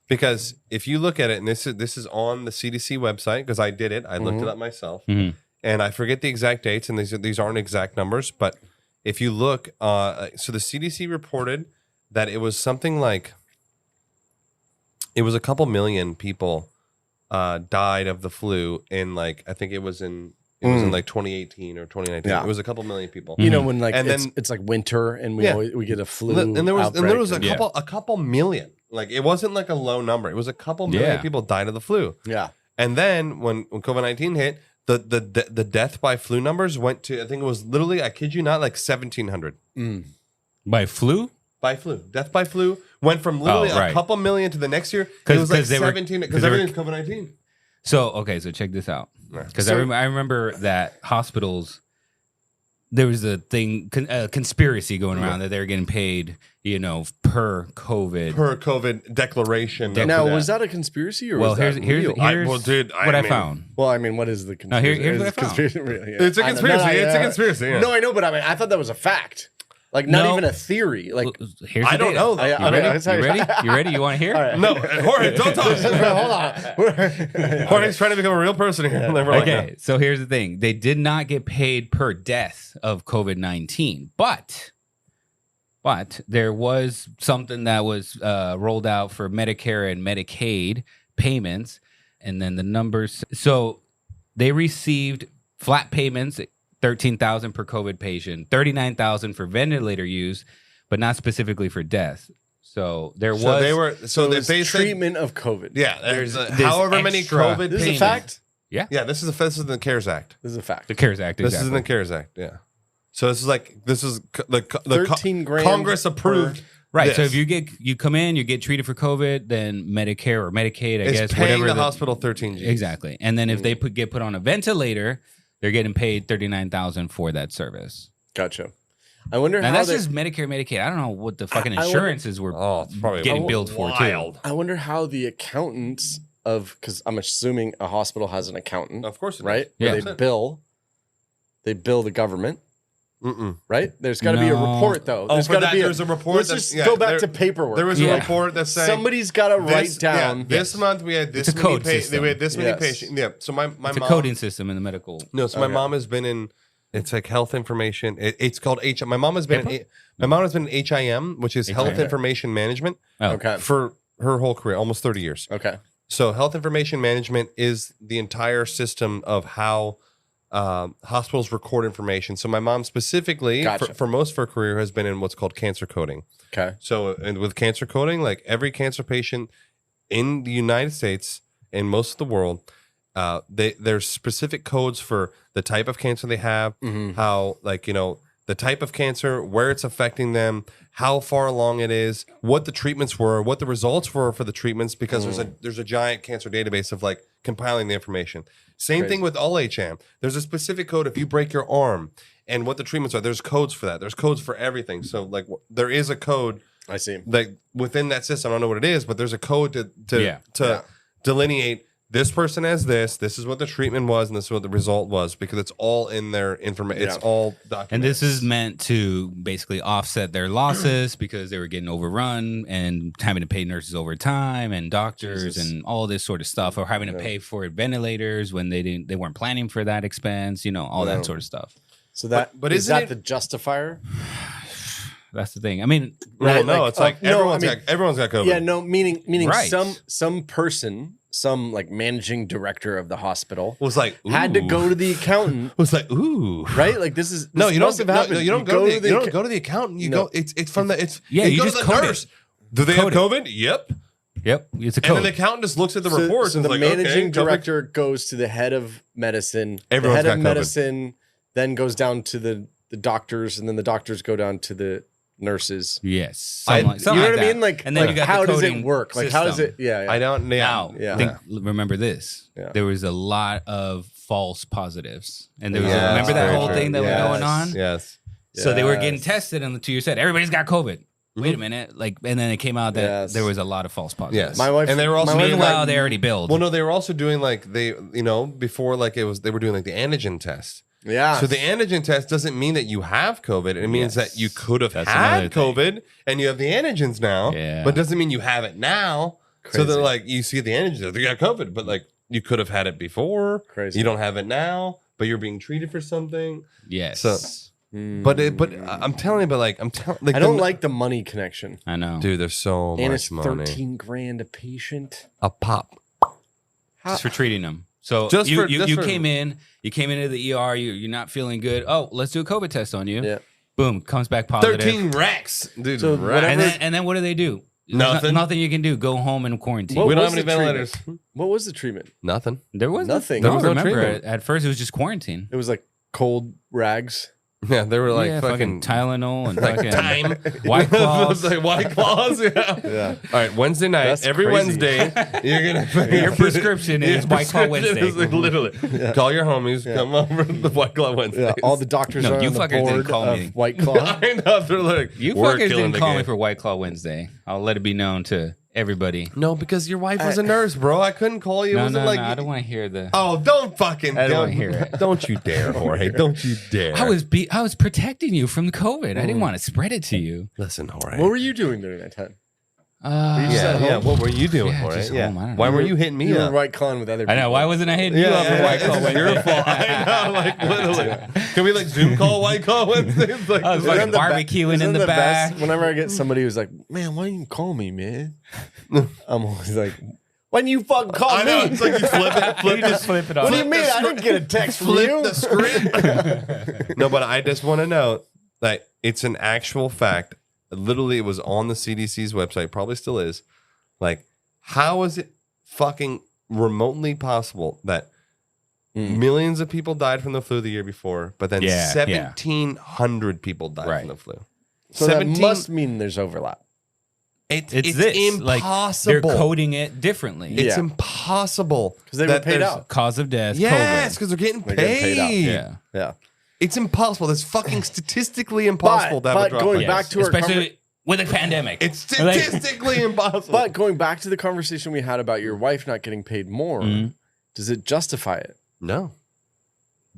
because if you look at it, and this is on the CDC website, because I did it, I looked it up myself, and I forget the exact dates, and these aren't exact numbers, but if you look, so the CDC reported that it was something like, it was a couple million people died of the flu in I think it was in 2018 or 2019. Yeah. It was a couple million people. You know, when and it's like winter and we get a flu. And there was outbreak. a couple million. Like, it wasn't like a low number. It was a couple million people died of the flu. Yeah. And then when COVID-19 hit, the death by flu numbers went to, I think it was literally, I kid you not, like 1,700. By flu? By flu. Death by flu went from literally a couple million to the next year. It was like 17, because everything's COVID-19. So check this out. Because I remember that hospitals, there was a thing, conspiracy going around that they were getting paid, per COVID declaration. Now, was that a conspiracy or was that real? What I found. Well, I mean, what is the conspiracy? Here's what I found. It's a conspiracy. It's a conspiracy. Yeah. No, I know, but I mean, I thought that was a fact. Like, not even a theory. Like, I don't know. You ready? You ready? You want to hear? Right. No, Jorge, don't talk. Hold on. Jorge's trying to become a real person here. Okay, so here's the thing. They did not get paid per death of COVID-19, but there was something that was rolled out for Medicare and Medicaid payments, and then the numbers. So they received flat payments, $13,000 per COVID patient, $39,000 for ventilator use, but not specifically for death. So there was they treatment of COVID. Yeah, there's however many COVID. This is a fact. Yeah, this is the CARES Act. This is a fact. The CARES Act. This is in the CARES Act. Yeah. So this is the 13 grand Congress approved. Right. This. So if you come in, you get treated for COVID, then Medicare or Medicaid, I guess, paying whatever the hospital 13 G's. Exactly. And then if they get put on a ventilator, they're getting paid $39,000 for that service. Gotcha. I wonder now how that's just Medicare, Medicaid. I don't know what the fucking insurances were getting billed for too. I wonder how the accountants because I'm assuming a hospital has an accountant. Of course, right? Yeah. They bill the government. Right? There's got to be a report, though. There's got to be there's a report. Let's just go back to paperwork. There was a report that said somebody's got to write down. This month we had this many patients. We had this many patients. Yeah. So my it's mom, a coding system in the medical. No. So my mom has been in. It's like health information. It's called H. My mom has been. My mom has been in HIM, which is Health Information Management. Okay. For her whole career, almost 30 years. Okay. So health information management is the entire system of how hospitals record information. So my mom specifically, for most of her career, has been in what's called cancer coding. Okay. So and with cancer coding, like every cancer patient in the United States and most of the world, there's specific codes for the type of cancer they have, how the type of cancer, where it's affecting them, how far along it is, what the treatments were, what the results were for the treatments, because there's a giant cancer database of compiling the information. Same thing with all HM. There's a specific code if you break your arm and what the treatments are. There's codes for that. There's codes for everything. So there is a code. I see. Within that system, I don't know what it is, but there's a code to delineate this person has this. This is what the treatment was, and this is what the result was, because it's all in their information. It's all documented. And this is meant to basically offset their losses because they were getting overrun and having to pay nurses overtime and doctors and all this sort of stuff, or having to pay for ventilators when they weren't planning for that expense. All that sort of stuff. So that, but is that the justifier? That's the thing. I mean, it's like everyone's got COVID. Yeah, no, meaning some person. Some like managing director of the hospital was like, had to go to the accountant. Was like, ooh, right? Like this you don't go to the accountant. You go. It's from the. You go to the nurse. Do they have COVID? Yep. It's a code. And then the accountant just looks at the reports. So and the like, managing director goes to the head of medicine. The head of medicine then goes down to the doctors, and then the doctors go down to the nurses. Yes. You know what I mean? Like, and then you got how the does coding it work? Like, system. how does it? Yeah. I don't know. Remember this. Yeah. There was a lot of false positives. And there was remember that whole thing that was going on? Yes. So they were getting tested, and the 2 years said, everybody's got COVID. Wait a minute. And then it came out that there was a lot of false positives. Yes. My wife, and they were also meanwhile, they already billed. Well, no, they were also doing before they were doing the antigen test. Yeah. So the antigen test doesn't mean that you have COVID. It means that you could have had COVID and you have the antigens now. Yeah. But it doesn't mean you have it now. Crazy. So they're like, you see the antigens, they got COVID, but like you could have had it before. Crazy. You don't have it now, but you're being treated for something. Yes. So, but I'm telling you, I don't like the money connection. I know, dude. There's so and much money. And it's $13,000 a patient. A pop. Just for treating them. So you came into the ER, you're not feeling good. Oh, let's do a COVID test on you. Yeah. Boom, comes back positive. 13 racks, dude. So and then what do they do? Nothing. Nothing you can do. Go home and quarantine. We don't have any ventilators. What was the treatment? Nothing. There was nothing. There was no treatment. At first, it was just quarantine. It was like cold rags. Yeah, they were like fucking Tylenol and like fucking time. White Claws. Like White Claws, yeah. All right, Wednesday night. That's every crazy. Wednesday, you're gonna your prescription is White Claw Wednesday. Is like, literally, call your homies, come over to the White Claw Wednesday. Yeah, all the doctors are on the board of White Claw. I know, they're like, you fuckers didn't call me for White Claw Wednesday. I'll let it be known to everybody. No, because your wife was a nurse, bro. I couldn't call you. No, I don't want to hear the. Oh, don't fucking. I don't want to hear it. Don't you dare, Jorge. Don't you dare. I was protecting you from the COVID. I didn't want to spread it to you. Listen, Jorge. What were you doing during that time? What were you doing, Jorge? Just home. I don't Why know. were you hitting me You were up? White Clawing with other people. I know. Why wasn't I hitting you up for White Claw It's Wednesday? your fault. I know, like literally. Can we like Zoom call White Claw Wednesday? Like, I was like barbecuing in the back. Whenever I get somebody who's like, man, why didn't you call me, man? I'm always like, why didn't you fucking call I know, me? it's like you flip it. You just flip it on. What do you mean? I didn't get a text from Flip you. the script. No, but I just want to know that it's an actual fact. Literally, it was on the CDC's website. Probably still is. Like, how is it fucking remotely possible that millions of people died from the flu the year before, but then 1,700 people died from the flu? So that must mean there's overlap. It's impossible. Like, they're coding it differently. It's impossible. Because they were paid out. Cause of death. Yes, because they're getting paid. Yeah. It's impossible. That's fucking statistically impossible to have a drop. Going back to our especially with a pandemic. It's statistically impossible. But going back to the conversation we had about your wife not getting paid more, does it justify it? No.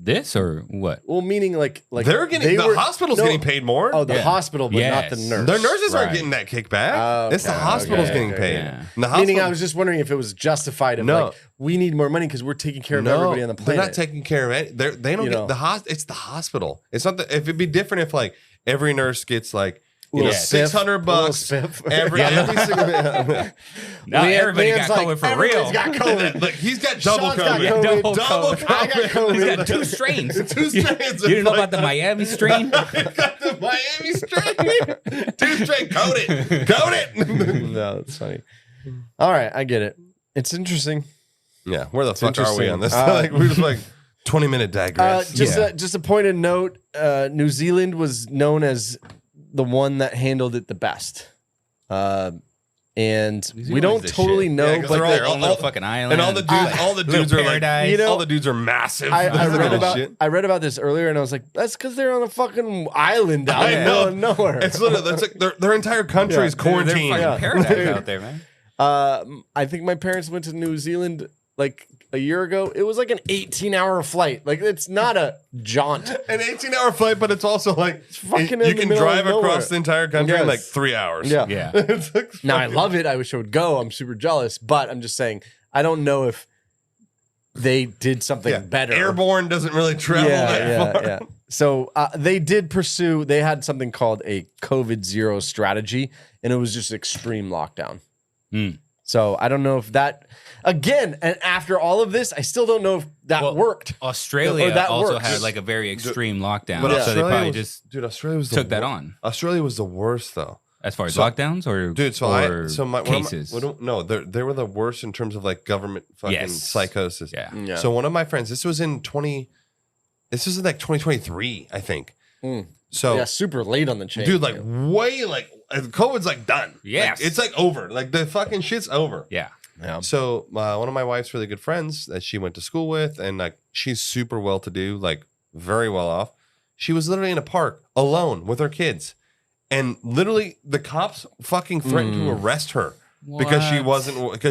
This or what? Well, meaning like they're getting the hospital's getting paid more. Oh, the hospital, but not the nurse. Their nurses aren't getting that kickback. It's the hospital's getting paid. Yeah. And the hospital, meaning, I was just wondering if it was justified. Like, we need more money because we're taking care of everybody on the planet. They're not taking care of it. They don't get the It's the hospital. It's not. If it'd be different if like every nurse gets like. $600 every single. Now everybody got COVID for real. Everybody's got COVID. Look, he's got double Sean's COVID. got Double COVID. I got COVID. He's got 2 strains. 2 strains. You didn't know about the Miami strain? He's got the Miami strain. 2 strain. Code it. Code it. No, it's funny. All right, I get it. It's interesting. Yeah, where the fuck are we on this? Like we're just like 20-minute digress. Just a pointed note. New Zealand was known as the one that handled it the best. And we don't totally know, but they're all their own little fucking island. And all the dudes are like, all the dudes are massive. I read about this earlier, and I was like, that's because they're on a fucking island out in the middle of nowhere. It's literally that's like their entire country is quarantined. They're fucking paradise out there, man. I think my parents went to New Zealand like a year ago, it was like an 18-hour flight. Like it's not a jaunt. An 18-hour flight, but it's also like fucking you can drive across the entire country in like 3 hours. Yeah. It's like Now I love it. I wish I would go. I'm super jealous, but I'm just saying I don't know if they did something better. Airborne doesn't really travel that far. Yeah. So they did pursue. They had something called a COVID-0 strategy, and it was just extreme lockdown. So I don't know if that, again, and after all of this, I still don't know if that worked. Australia also had like a very extreme lockdown, But so they probably Australia took that on. Australia was the worst though, as far as lockdowns or cases. They were the worst in terms of like government fucking psychosis. Yeah. So one of my friends, this was in 2023, I think. So super late on the chain, dude. Like way like COVID's like done. Yes, it's like over. Like the fucking shit's over. Yeah. So one of my wife's really good friends that she went to school with, and like she's super well to do, like very well off. She was literally in a park alone with her kids, and literally the cops fucking threatened to arrest her because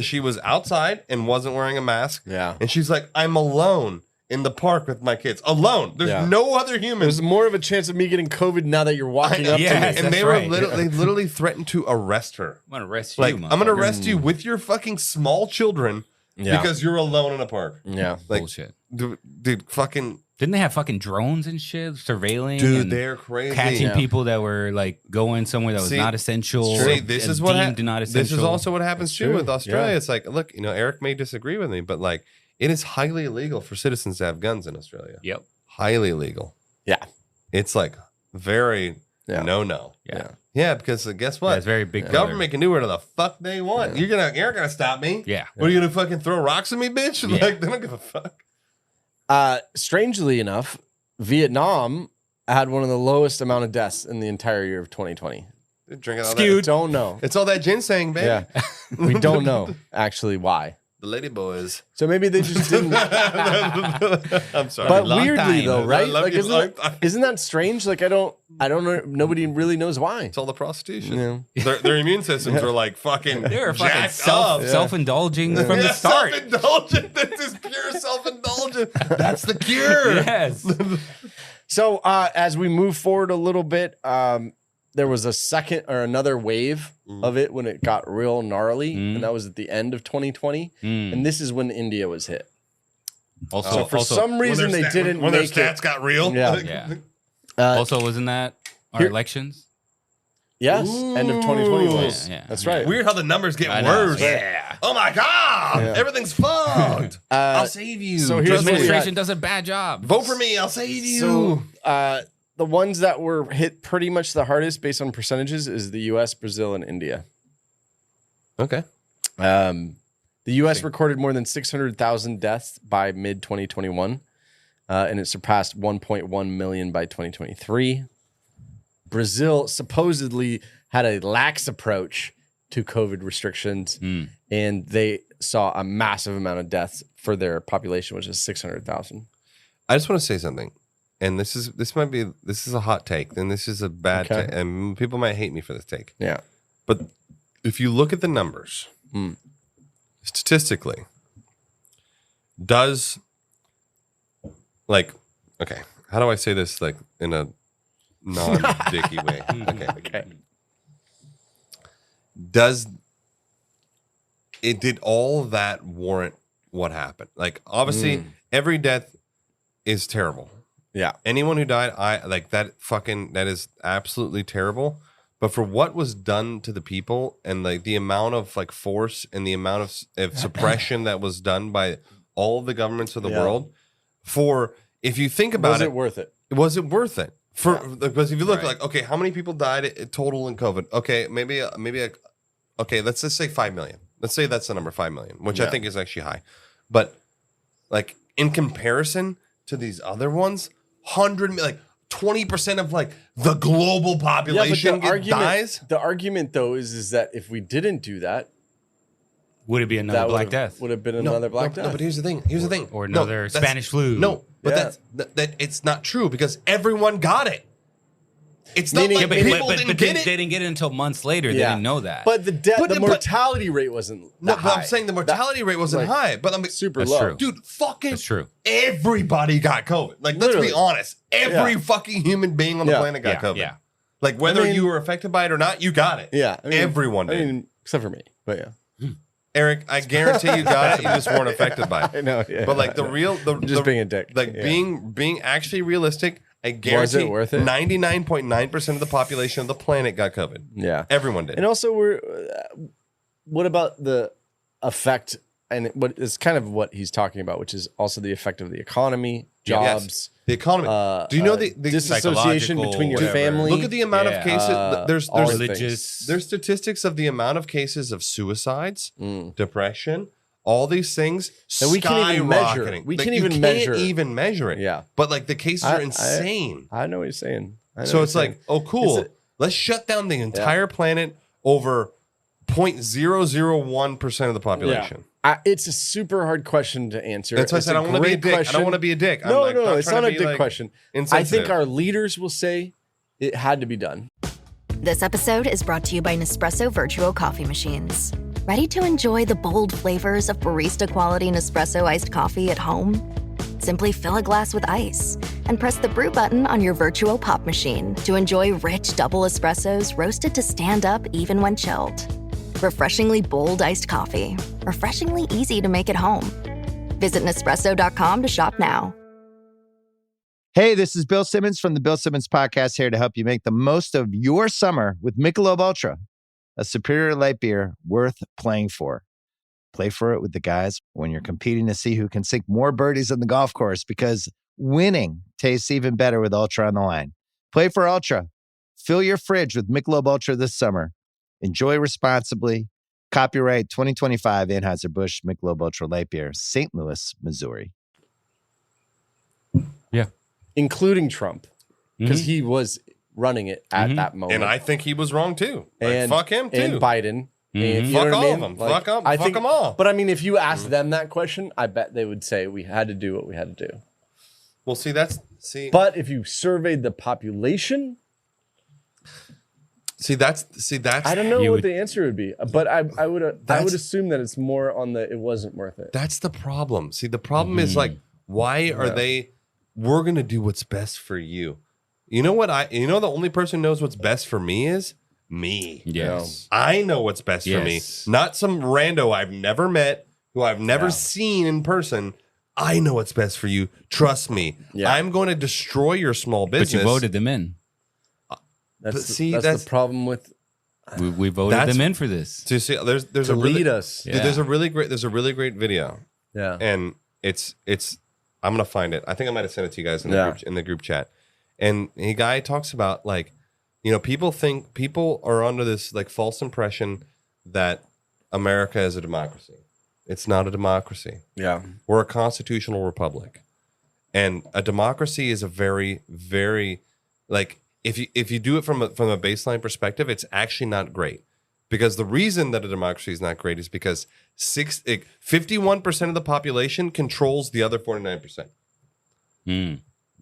she was outside and wasn't wearing a mask. Yeah, and she's like, I'm alone in the park with my kids, alone. There's no other humans. There's more of a chance of me getting COVID now that you're walking up to me. And they they literally threatened to arrest her. I'm gonna arrest you. Mom. I'm gonna arrest you with your fucking small children because you're alone in a park. Yeah, like, bullshit, dude. Fucking didn't they have fucking drones and shit surveilling? Dude, and they're crazy. Catching people that were like going somewhere that was not essential. This is what not essential. This is also what happens too with Australia. It's like, look, Eric may disagree with me, but like, it is highly illegal for citizens to have guns in Australia. Yep. Highly illegal. Yeah. It's like very no. Yeah. Yeah, because guess what? It's very big. Government can do whatever the fuck they want. You're not gonna stop me. Yeah. What are you gonna fucking throw rocks at me, bitch? Yeah. Like, they don't give a fuck. Strangely enough, Vietnam had one of the lowest amount of deaths in the entire year of 2020. Drinking all Skewed. that. Don't know. It's all that ginseng, baby. Yeah. We don't know actually why. The lady boys. So maybe they just didn't. I'm sorry. But weirdly though, right? Like, isn't that strange? Like I don't know. Nobody really knows why. It's all the prostitution. Their immune systems are like fucking. They were fucking jacked up. self-indulging from the start. Self-indulgent. This is pure self-indulgent. That's the cure. Yes. So as we move forward a little bit, there was a second or another wave of it when it got real gnarly, and that was at the end of 2020. And this is when India was hit. Also, for some reason they didn't when make their stats got real. Yeah. Also, wasn't that our elections? Yes, end of 2020 was. Yeah. That's right. Weird how the numbers get I know. worse. Yeah. Oh my god, everything's fucked. I'll save you. So The here's what we administration got. does a bad job. Vote for me. I'll save you. So the ones that were hit pretty much the hardest based on percentages is the U.S., Brazil, and India. Okay. The U.S. recorded more than 600,000 deaths by mid-2021, and it surpassed 1.1 million by 2023. Brazil supposedly had a lax approach to COVID restrictions, and they saw a massive amount of deaths for their population, which is 600,000. I just want to say something, and this is a hot take, and this is a bad take, and people might hate me for this take. Yeah, but if you look at the numbers, statistically, does how do I say this like in a non-dicky way? Okay. Did all of that warrant what happened? Like, obviously, every death is terrible. Yeah. Anyone who died, that is absolutely terrible. But for what was done to the people and like the amount of like force and the amount of suppression that was done by all of the governments of the world, if you think about was it worth it? Was it worth it? Because if you look like, okay, how many people died total in COVID? Okay, okay, let's just say 5 million. Let's say that's the number, 5 million, which I think is actually high. But like in comparison to these other ones, 100 million, like 20% of like the global population dies. The argument though is that if we didn't do that, would it be another Black Death? Would have been another Black Death. No, but here's the thing. Or another Spanish flu. No, but that it's not true because everyone got it. It's not like people didn't get it. They didn't get it until months later. They didn't know that. But the mortality rate wasn't No, high. but I'm saying the mortality rate wasn't high. But I'm super low. True. Dude, fucking That's true. Everybody got COVID. Like, let's be honest. Every fucking human being on the planet got COVID. Yeah. Like, whether you were affected by it or not, you got it. Yeah. Everyone did. I mean, except for me. But yeah. Eric, I guarantee you got it. You just weren't affected by it. I know. Yeah. But like just being a dick. Like being actually realistic, I guarantee Was it worth it? 99.9% of the population of the planet got COVID. Yeah. Everyone did. And also what about the effect and what is kind of what he's talking about, which is also the effect of the economy, jobs. Yes. The economy. Do you know the disassociation between your family? Look at the amount of cases. There's religious. There's statistics of the amount of cases of suicides, depression, all these things that we can't even measure. We can't even measure it. Yeah. But like the cases are insane. I know what you're saying. So it's like, oh, cool. Let's shut down the entire planet over 0.001% of the population. It's a super hard question to answer. That's why I said I want to be a dick. I don't want to be a dick. No, it's not a dick question. I think our leaders will say it had to be done. This episode is brought to you by Nespresso Virtual Coffee Machines. Ready to enjoy the bold flavors of barista-quality Nespresso iced coffee at home? Simply fill a glass with ice and press the brew button on your virtual pop machine to enjoy rich double espressos roasted to stand up even when chilled. Refreshingly bold iced coffee. Refreshingly easy to make at home. Visit Nespresso.com to shop now. Hey, this is Bill Simmons from the Bill Simmons Podcast, here to help you make the most of your summer with Michelob Ultra, a superior light beer worth playing for. Play for it with the guys when you're competing to see who can sink more birdies on the golf course, because winning tastes even better with Ultra on the line. Play for Ultra. Fill your fridge with Michelob Ultra this summer. Enjoy responsibly. Copyright 2025 Anheuser-Busch Michelob Ultra Light Beer, St. Louis, Missouri. Yeah. Including Trump, because he was running it at that moment. And I think he was wrong too. Like, fuck him too. And Biden. And you fuck know all what I of mean? them. Like, Fuck them all. But I mean, if you asked them that question, I bet they would say we had to do what we had to do. Well, But if you surveyed the population, that's. I don't know what the answer would be, but I would assume that it's more on the it wasn't worth it. That's the problem. See, the problem is like, why are they? We're gonna do what's best for you. You know what? The only person who knows what's best for me is me. Yes. I know what's best for me, not some rando I've never met, who I've never seen in person. I know what's best for you. Trust me. Yeah. I'm going to destroy your small business. But you voted them in. That's the problem with. We voted them in for this. So see, there's to a really, lead us. Dude, there's a really great video. Yeah. And it's I'm gonna find it. I think I might have sent it to you guys in the group chat. And a guy talks about, like, people are under this like false impression that America is a democracy. It's not a democracy. Yeah. We're a constitutional republic. And a democracy is a very, very, like, if you do it from a baseline perspective, it's actually not great. Because the reason that a democracy is not great is because 51% of the population controls the other 49%.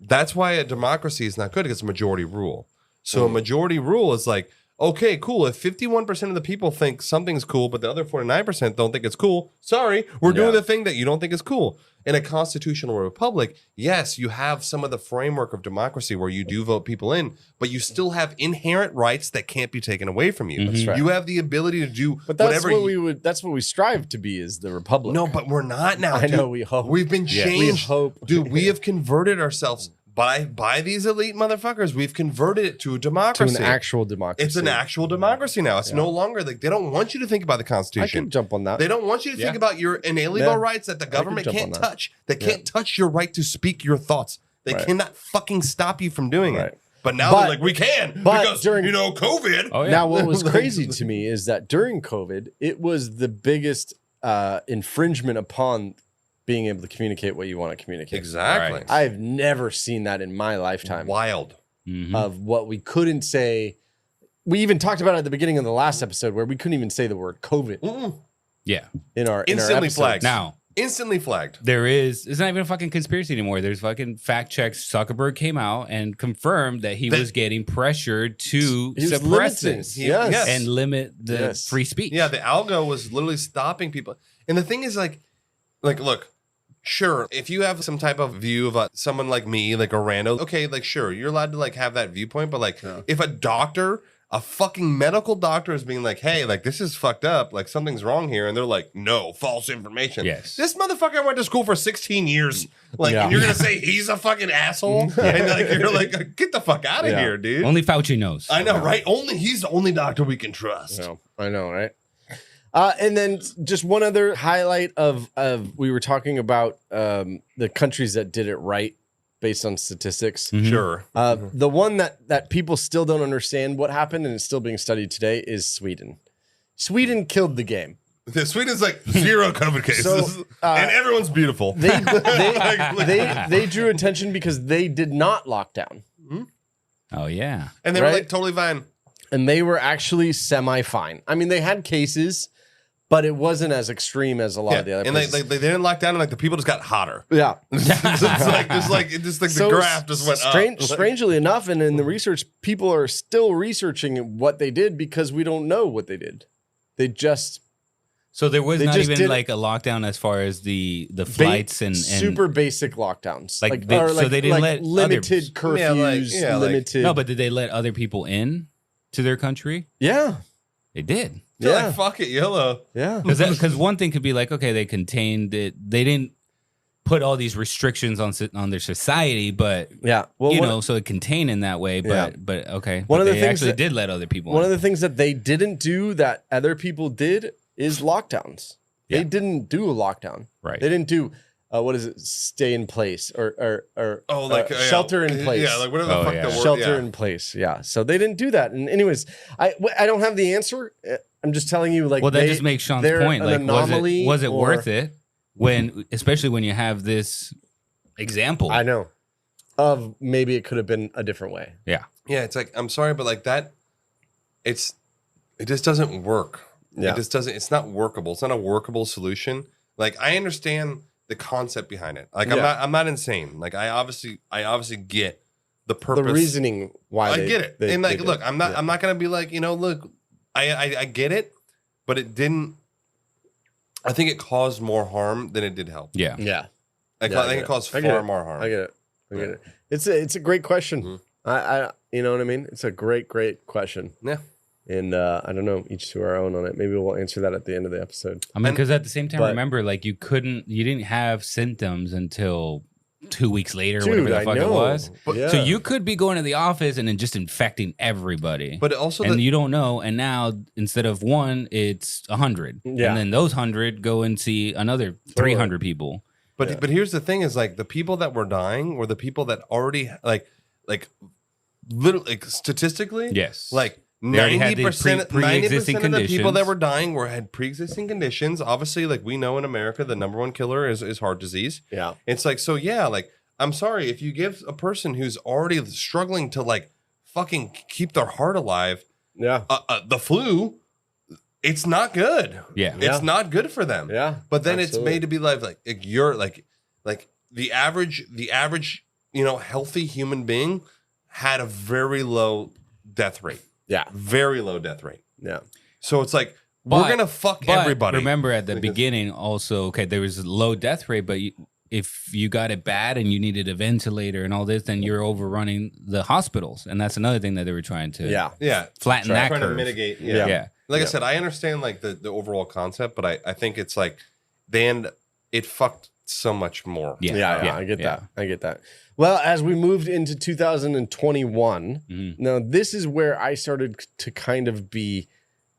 That's why a democracy is not good, because it's a majority rule. So a majority rule is like, okay, cool. If 51% of the people think something's cool, but the other 49% don't think it's cool, sorry, we're doing the thing that you don't think is cool. In a constitutional republic, yes, you have some of the framework of democracy where you do vote people in, but you still have inherent rights that can't be taken away from you. That's right. You have the ability to do whatever that's what we strive to be, is the republic. No, but we're not now. I know, we hope. We've been changed. We hope. Dude, we have converted ourselves by these elite motherfuckers. We've converted it to a democracy. To an actual democracy. It's an actual democracy now. It's no longer like, they don't want you to think about the Constitution. I can jump on that. They don't want you to think about your inalienable rights that the government can't touch. They can't touch your right to speak your thoughts. They cannot fucking stop you from doing it. But now they're like, we can, because during COVID. Oh, yeah. Now, what was crazy to me is that during COVID, it was the biggest infringement upon being able to communicate what you want to communicate. Exactly. Right. I've never seen that in my lifetime. Wild. Of what we couldn't say. We even talked about it at the beginning of the last episode, where we couldn't even say the word COVID. Yeah. In our instantly episodes. flagged. Now, Instantly flagged. It's not even a fucking conspiracy anymore. There's fucking fact checks. Zuckerberg came out and confirmed that he was getting pressured to suppress this and limit the free speech. Yeah, the algo was literally stopping people. And the thing is, like, look, sure, if you have some type of view of someone like me, like a rando, okay, like, sure, you're allowed to, like, have that viewpoint. But, like, if a fucking medical doctor is being like, hey, like, this is fucked up, like, something's wrong here, and they're like, no, false information. Yes. This motherfucker went to school for 16 years. Like, and you're going to say he's a fucking asshole? And, like, you're like, get the fuck out of here, dude. Only Fauci knows. I know, right? He's the only doctor we can trust. I know, right? And then just one other highlight of we were talking about the countries that did it right based on statistics. Mm-hmm. Sure. The one that people still don't understand what happened and it's still being studied today is Sweden. Sweden killed the game. Sweden's like 0 COVID cases, and everyone's beautiful. They drew attention because they did not lock down. Oh, yeah. And they were like totally fine. And they were actually semi-fine. I mean, they had cases, but it wasn't as extreme as a lot of the other places. And they didn't lock down, and like the people just got hotter. Yeah. it's like the graph just went up. Strangely enough, and in the research, people are still researching what they did because we don't know what they did. They just... So there was not even like a lockdown as far as the flights and super basic lockdowns. So they didn't let limited curfews, limited. No, but did they let other people in to their country? Yeah, they did. They're like, fuck it, YOLO. Yeah, because one thing could be like, okay, they contained it. They didn't put all these restrictions on their society, but so it contained in that way. But okay, one of the things they actually did let other people. One of the things that they didn't do that other people did is lockdowns. They didn't do a lockdown. Right. They didn't do what is it? Stay in place or shelter in place. Yeah, like whatever the fuck the word. Shelter in place. Yeah. So they didn't do that. And anyways, I don't have the answer. I'm just telling you, like, that just makes Sean's point. Like, was it worth it especially when you have this example? I know of maybe it could have been a different way. Yeah. Yeah. It's like, I'm sorry, but like that, it just doesn't work. Yeah. It's not workable. It's not a workable solution. Like, I understand the concept behind it. Like, I'm not insane. Like, I obviously get the purpose, the reasoning why I get it. And like, look, I'm not going to be like, look, I get it, but it didn't, I think it caused more harm than it did help. Yeah. Yeah. I think it caused far more harm. I get it. It's a great question. Mm-hmm. I you know what I mean? It's a great question. Yeah. And I don't know, each to our own on it. Maybe we'll answer that at the end of the episode. I mean, because at the same time, remember, like, you didn't have symptoms until 2 weeks later, whatever the fuck it was. So you could be going to the office and then just infecting everybody. But also, you don't know. And now instead of 1, it's 100. Yeah. And then those 100 go and see another 300 people. But here's the thing: is like the people that were dying were the people that already like statistically, yes, like 90% of the people that were dying had pre-existing conditions. Obviously, like, we know in America, the number one killer is heart disease. Yeah. It's like, so yeah, like, I'm sorry, if you give a person who's already struggling to like fucking keep their heart alive, the flu, it's not good. Yeah. It's not good for them. Yeah. But then it's made to be like you're like the average, healthy human being had a very low death rate. Yeah. Very low death rate. Yeah. So it's like, we're going to fuck everybody. Remember at the beginning also, okay, there was a low death rate, but if you got it bad and you needed a ventilator and all this, then you're overrunning the hospitals. And that's another thing that they were trying to flatten that curve. Trying to mitigate. Yeah. Like I said, I understand like the overall concept, but I think it's like, it fucked so much more. Yeah. I get that. Well, as we moved into 2021, now this is where I started to kind of be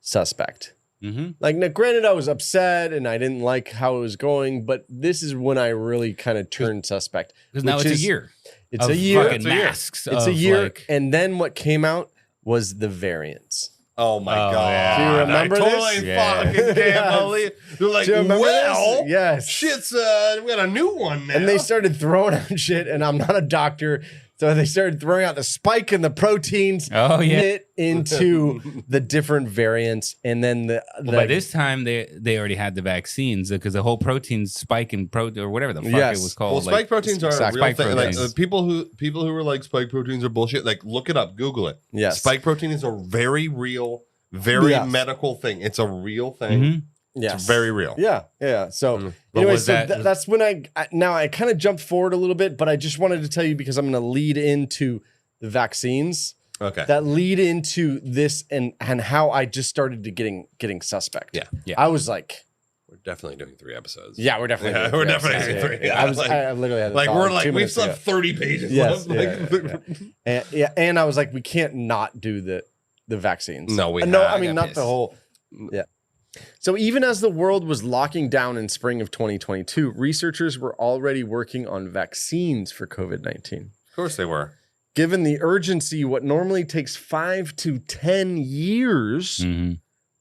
suspect. Like, now, granted, I was upset and I didn't like how it was going, but this is when I really kind of turned suspect. Because now it's a year. It's a year. Fucking masks. It's a year. And then what came out was the variants. Oh my God. Yeah. Do you remember this? Totally fucking can't believe. They're like, well, yes. Shit's, we got a new one now. And they started throwing out shit, and I'm not a doctor. So they started throwing out the spike and the proteins into the different variants. And then by this time, they already had the vaccines because the whole protein spike and or whatever the fuck it was called. Well, spike proteins are a real thing. Like, people who were like spike proteins are bullshit. Like, look it up, Google it. Yes. Spike protein is a very real, very medical thing. It's a real thing. Mm-hmm. Yes. It's very real. Yeah. So anyway, that's when I kind of jumped forward a little bit, but I just wanted to tell you because I'm going to lead into the vaccines. Okay. That lead into this and how I just started to getting suspect. Yeah. I was like, we're definitely doing 3 episodes. Yeah, we're definitely doing 3. Yeah. I literally had we still have 30 pages left. And I was like, we can't not do the vaccines. No, not the whole. Yeah. So even as the world was locking down in spring of 2022, researchers were already working on vaccines for COVID-19. Of course they were. Given the urgency, what normally takes 5 to 10 years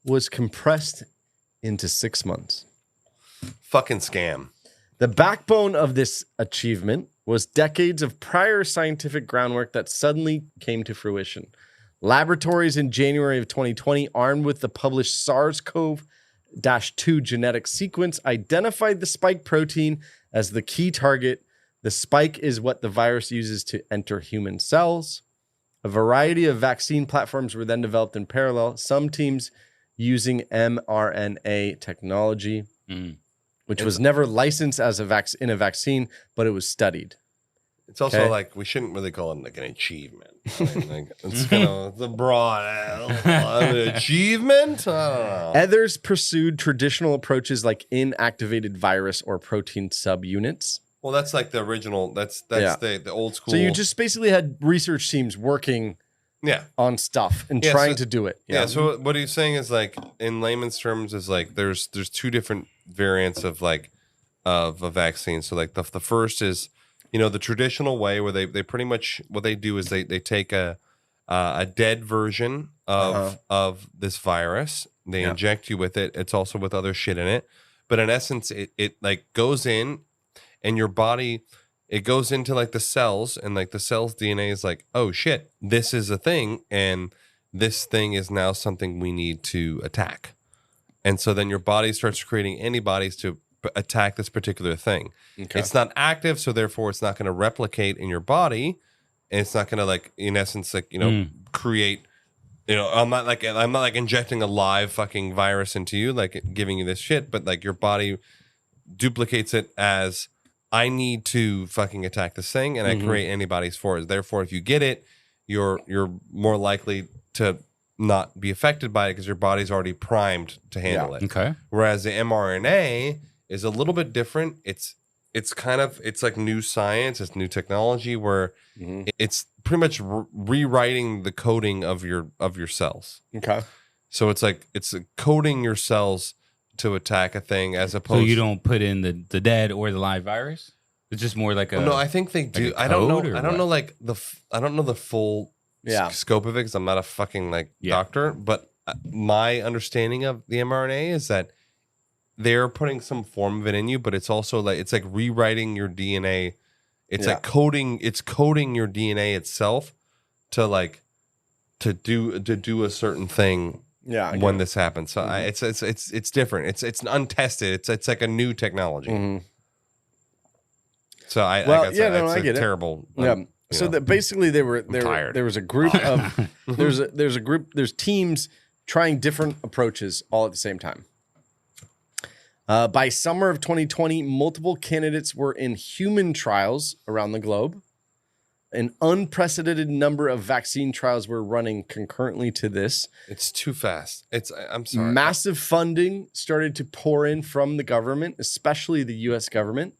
was compressed into 6 months. Fucking scam. The backbone of this achievement was decades of prior scientific groundwork that suddenly came to fruition. Laboratories in January of 2020, armed with the published SARS-CoV-2 genetic sequence, identified the spike protein as the key target. The spike is what the virus uses to enter human cells. A variety of vaccine platforms were then developed in parallel, some teams using mRNA technology, which was never licensed as in a vaccine, but it was studied. It's also like we shouldn't really call it like an achievement. Like, it's kind of the broad achievement. I don't know. Others pursued traditional approaches like inactivated virus or protein subunits. Well, that's like the original. That's the old school. So you just basically had research teams working on stuff and trying to do it. Yeah. So what he's saying is like in layman's terms is like there's 2 different variants of like of a vaccine. So like the first is, the traditional way where they pretty much what they do is they take a dead version of this virus. They inject you with it. It's also with other shit in it. But in essence, it like goes in and your body, it goes into like the cells and like the cell's DNA is like, oh shit, this is a thing. And this thing is now something we need to attack. And so then your body starts creating antibodies to attack this particular thing. Okay. It's not active, so therefore it's not going to replicate in your body, and it's not going to like in essence like create. I'm not like injecting a live fucking virus into you, like giving you this shit, but like your body duplicates it as I need to fucking attack this thing, and I create antibodies for it. Therefore, if you get it, you're more likely to not be affected by it because your body's already primed to handle it. Okay. Whereas the mRNA is a little bit different. It's like new science, it's new technology where it's pretty much rewriting the coding of your cells. Okay. So it's coding your cells to attack a thing as opposed. So you don't put in the dead or the live virus. It's just more like a. No, I think they do. I don't know. I don't know like I don't know the full scope of it because I'm not a fucking doctor. But my understanding of the mRNA is that they're putting some form of it in you, but it's also like it's like rewriting your DNA. It's like coding. It's coding your DNA itself to do a certain thing. Yeah, when this happens, so it's different. It's untested. It's like a new technology. So I get it. Terrible. So that basically there was a group of there's teams trying different approaches all at the same time. By summer of 2020, multiple candidates were in human trials around the globe. An unprecedented number of vaccine trials were running concurrently to this. It's too fast. I'm sorry. Massive funding started to pour in from the government, especially the U.S. government.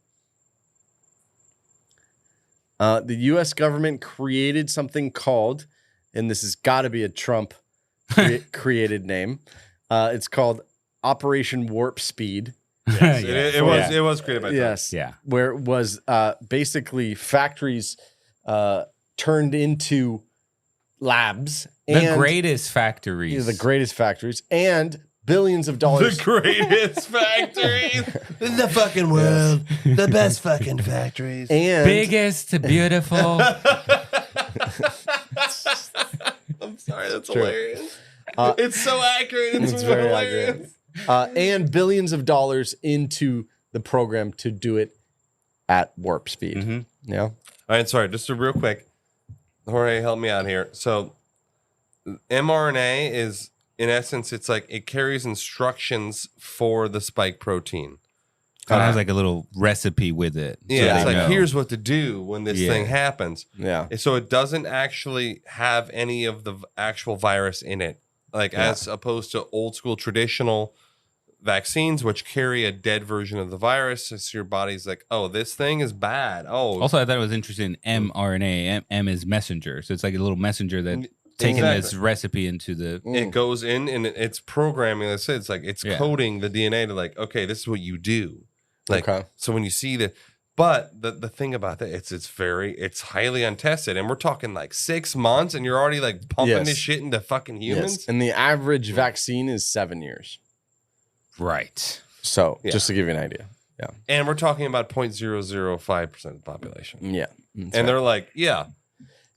The U.S. government created something called, and this has got to be a Trump created name. It's called Operation Warp Speed. Yes, it was created by Trump. Yes. Yeah. Where it was basically factories turned into labs. The greatest factories. Yeah, the greatest factories. And billions of dollars. The greatest factories in the fucking world. The best fucking factories. And biggest, beautiful. I'm sorry, that's True. hilarious. It's so accurate. It's very hilarious. accurate. And billions of dollars into the program to do it at warp speed. Yeah. All right, sorry, just a real quick. Jorge, help me out here. So mRNA is, in essence, it's like it carries instructions for the spike protein. Kind of has like a little recipe with it. Yeah, it's like, here's what to do when this thing happens. Yeah. So it doesn't actually have any of the actual virus in it. Like as opposed to old school traditional vaccines, which carry a dead version of the virus. So your body's like, oh, this thing is bad. Oh. Also, I thought it was interesting. mRNA, M is messenger. So it's like a little messenger that taking this recipe into the... It goes in and it's programming. Let's say it's like, it's coding the DNA to like, okay, this is what you do. Like, so when you see the, but the thing about that, it's highly untested, and we're talking like 6 months, and you're already like pumping this shit into fucking humans. Yes. And the average vaccine is 7 years. Right. So just to give you an idea. Yeah. And we're talking about 0.005% of the population. Yeah. And they're like,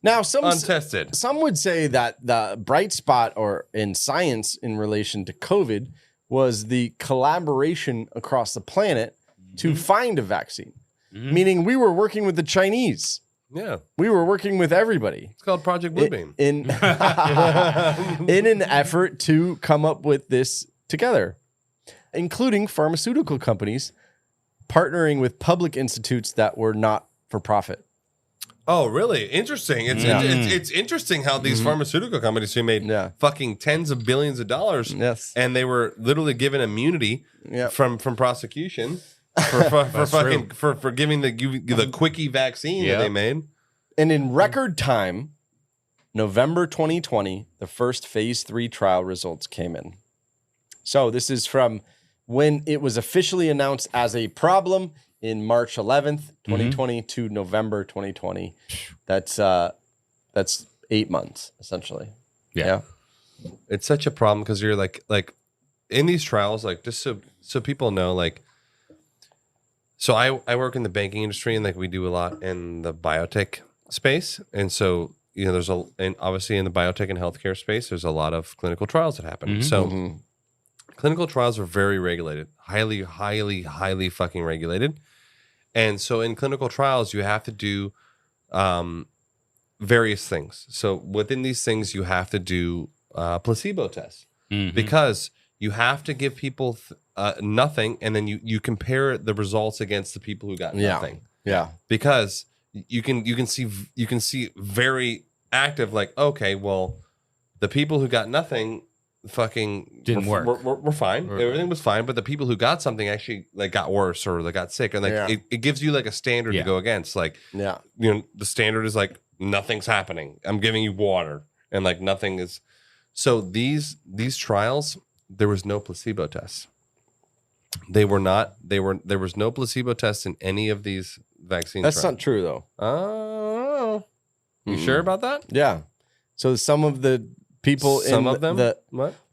now untested. Some would say that the bright spot or in science in relation to COVID was the collaboration across the planet to find a vaccine. Meaning we were working with the Chinese. Yeah. We were working with everybody. It's called Project Bluebeam. In an effort to come up with this together, including pharmaceutical companies partnering with public institutes that were not for profit. Oh, really? Interesting. It's interesting how these pharmaceutical companies who made fucking tens of billions of dollars, and they were literally given immunity from prosecution for giving the quickie vaccine that they made. And in record time, November 2020, the first phase 3 trial results came in. So this is from when it was officially announced as a problem in March 11th, 2020 to November 2020. That's 8 months, essentially. Yeah. It's such a problem because you're like in these trials, like just so people know, like, so I work in the banking industry, and like we do a lot in the biotech space. And so, you know, and obviously in the biotech and healthcare space, there's a lot of clinical trials that happen. So clinical trials are very regulated, highly, highly, highly fucking regulated. And so in clinical trials, you have to do various things. So within these things, you have to do placebo tests because you have to give people nothing, and then you compare the results against the people who got nothing. Yeah. Because you can see very active, like, okay, well, the people who got nothing fucking didn't work. We're fine. Everything was fine, but the people who got something actually like got worse or they got sick, and like it gives you like a standard to go against. Like, you know, the standard is like nothing's happening. I'm giving you water, and like nothing is. So these trials, there was no placebo tests. There was no placebo tests in any of these vaccine That's trials. not true, though. Oh, you sure about that? Yeah. So some of the people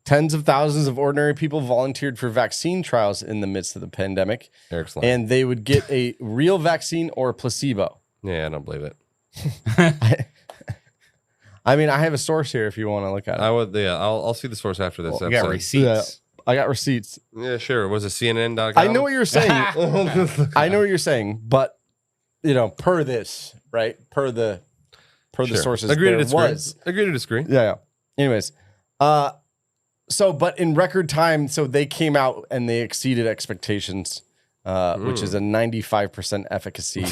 tens of thousands of ordinary people volunteered for vaccine trials in the midst of the pandemic. Eric's lying. And they would get a real vaccine or a placebo. Yeah, I don't believe it. I mean, I have a source here if you want to look at it. I would. Yeah, I'll see the source after this. You got receipts. Yeah, I got receipts. Yeah, sure. Was it CNN.com? I know what you're saying. I know what you're saying, but you know, per this, right? Per the sources, agree to disagree. Was. Agree to disagree. Yeah. Anyways, but in record time, so they came out and they exceeded expectations, which is a 95% efficacy.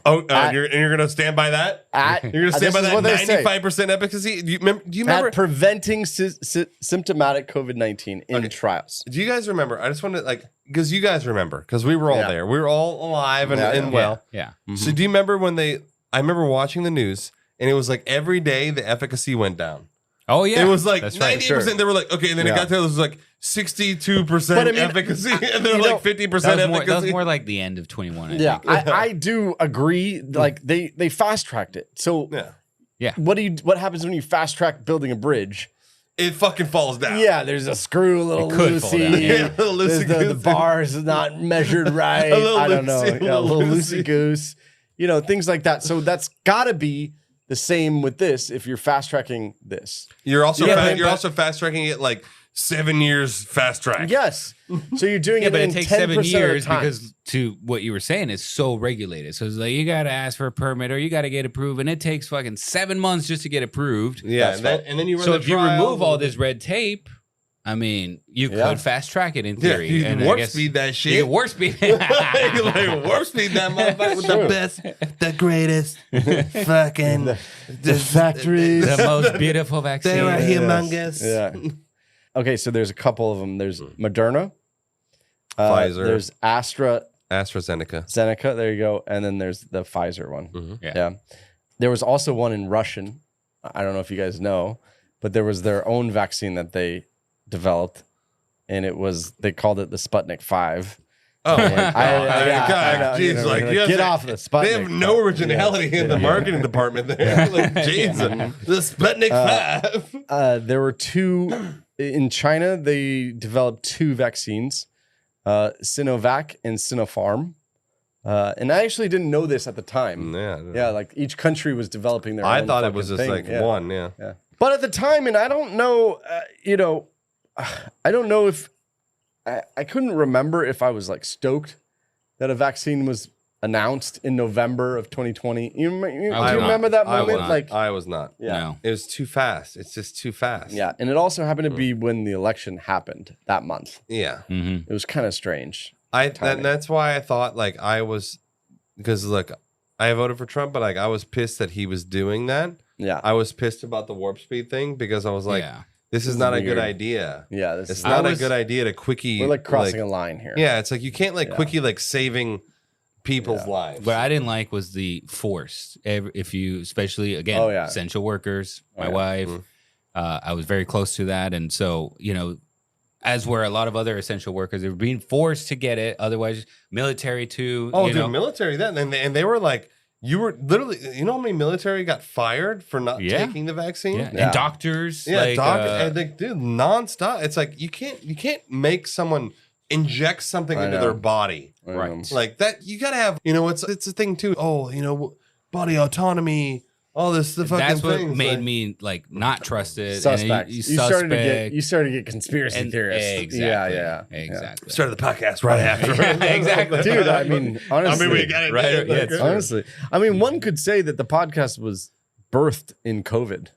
You're gonna stand by that? You're gonna stand by that 95% efficacy? Do you remember at preventing symptomatic COVID-19 in trials? Do you guys remember? I just want to because you guys remember because we were all there. We were all alive and well. Yeah. So do you remember when I remember watching the news and it was like every day the efficacy went down. Oh yeah, it was like 98%. Right, sure. They were like, okay, and then it got to it was like 62% efficacy, and they're like 50% efficacy. That was more like the end of 21. I do agree. Like they fast tracked it. So yeah. What happens when you fast track building a bridge? It fucking falls down. Yeah, there's a screw a little loosey. The bars is not measured right. I don't know. A little loosey goose. You know, things like that. So that's got to be the same with this. If you're fast tracking this, You're also fast tracking it like 7 years fast track. yes. So you're doing Yeah, it but in it takes 10% 7 of the years time. because to what you were saying is so regulated. So it's like you got to ask for a permit or you got to get approved, and it takes fucking 7 months just to get approved. Yeah, and then you run so the if you trials remove all and- this red tape, I mean, you Yeah. could fast track it in Yeah, theory. you and can I warp guess speed that shit. You can warp speed. You like warp speed that motherfucker with the best, the greatest, fucking the factories, the most beautiful vaccine. They are humongous. Yeah. Okay, so there's a couple of them. There's Moderna, Pfizer. There's AstraZeneca. There you go, and then there's the Pfizer one. Mhm. Yeah. There was also one in Russian. I don't know if you guys know, but there was their own vaccine that they developed, and they called it the Sputnik 5. Oh my And God! you Jeez, know, like get off the Sputnik. They have no originality in the marketing department there. Like, Jesus, the Sputnik 5. There were two in China. They developed two vaccines, Sinovac and Sinopharm. And I actually didn't know this at the time. Yeah, like each country was developing their own. I thought it was just thing. like one. Yeah. But at the time, and I don't know, I don't know if I couldn't remember if I was like stoked that a vaccine was announced in November of 2020. Do you remember that moment? I was not. Yeah. No. It was too fast. It's just too fast. Yeah, and it also happened to be when the election happened that month. Yeah. Mm-hmm. It was kind of strange. That's why I thought like I was, because look, I voted for Trump, but like I was pissed that he was doing that. Yeah. I was pissed about the warp speed thing because I was like, this is not a good idea. Yeah, it's not a good idea to quickie. We're like crossing a line here. Yeah, it's like you can't like quickie like saving people's lives. What I didn't like was the forced. If you, especially again, essential workers, my wife, I was very close to that, and so as were a lot of other essential workers, they were being forced to get it. Otherwise, military too. Oh, dude, military then, and they were like, you were literally, you know how many military got fired for not taking the vaccine? Yeah. And doctors. Yeah, and they do nonstop. It's like you can't make someone inject something into their body. Right. Like that, you gotta have, it's a thing too. Oh, body autonomy. All this the fucking That's what things, made like- me like not trust it. Suspect. And You started to get conspiracy theorists. Exactly. Yeah. Exactly. Started the podcast right after. Exactly. Dude, I mean, honestly. we got it. Right, yeah, it's true. honestly. I mean, one could say that the podcast was birthed in COVID.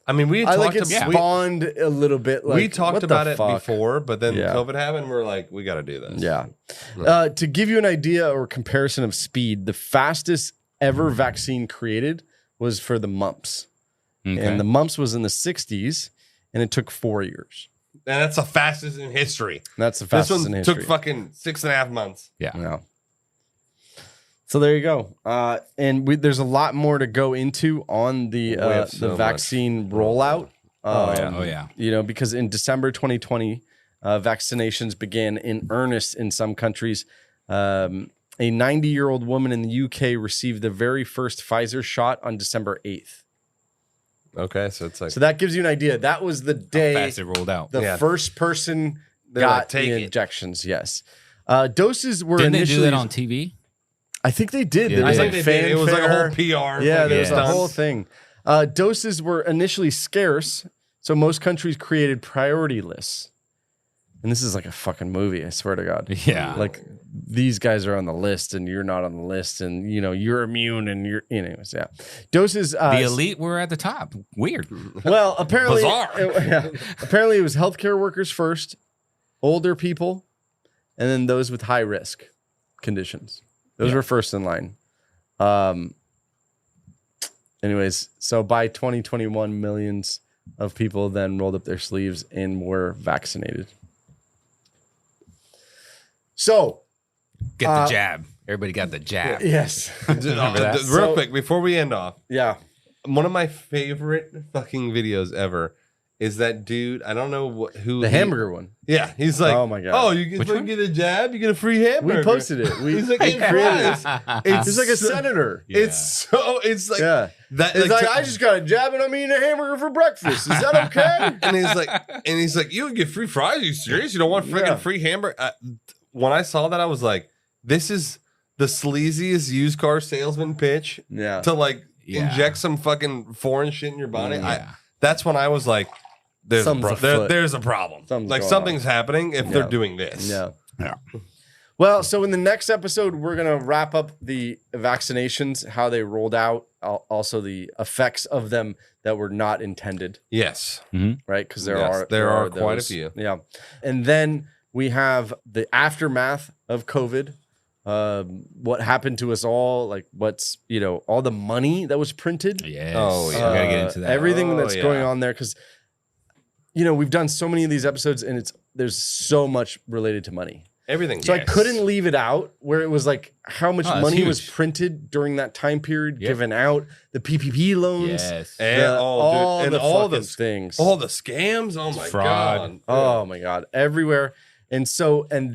I mean, we had I like talked it about spawned a little bit. Like, we talked what the about it fuck? before, but then Yeah. COVID happened. We're like, we got to do this. Yeah. To give you an idea or comparison of speed, the fastest ever vaccine created was for the mumps. Okay. And the mumps was in the 60s, and it took 4 years. And that's the fastest in history. That's the This fastest one in history. took fucking 6.5 months. Yeah. So there you go. And there's a lot more to go into on the have so vaccine rollout. Oh, yeah. Because in December 2020, vaccinations began in earnest in some countries. A 90-year-old woman in the UK received the very first Pfizer shot on December 8th. Okay, so it's like So that gives you an idea. That was the day Fast it rolled out. the first person They're got like, "Take the it." injections. Yes. Doses were Didn't they initially do that on TV? I think they did. Yeah, There was I like think they did. It was like a whole fanfare. PR. Yeah, there was fucking a whole stunt. thing. Doses were initially scarce, so most countries created priority lists. And this is like a fucking movie, I swear to God. Yeah. Like these guys are on the list and you're not on the list and you're immune and you're anyways, yeah. Doses The elite were at the top. Weird. well, apparently Bizarre. apparently it was healthcare workers first, older people, and then those with high risk conditions. Those were first in line. Anyways, so by 2021, millions of people then rolled up their sleeves and were vaccinated. So, Get the jab. Everybody got the jab. yes. Real quick, before we end off, Yeah. one of my favorite fucking videos ever is that dude. I don't know who The hamburger one. Yeah, he's like, Oh my God. Oh, you get a jab, you get a free hamburger. We posted it. He's like, we created fries. it. He's like a senator. It's like Yeah. that. It's like, I just got a jab and I'm eating a hamburger for breakfast. Is that okay? and he's like, you would get free fries? Are you serious? You don't want freaking Yeah. free hamburger? When I saw that, I was like, this is the sleaziest used car salesman pitch. Yeah. To like inject some fucking foreign shit in your body, that's when I was like, there's a problem. Something's happening if they're doing this. Yeah. Well, so in the next episode, we're going to wrap up the vaccinations, how they rolled out, also the effects of them that were not intended. Yes. Right? Because there are quite a few. Yeah. And then we have the aftermath of COVID. What happened to us all, like what's, all the money that was printed. Yes. Oh, yeah. We got to get into that. Everything that's going on there. Because, we've done so many of these episodes and there's so much related to money. Everything. So I couldn't leave it out where it was like how much money was printed during that time period, given out, the PPP loans, all those things, all the scams. Oh my God. Oh my God. Everywhere. And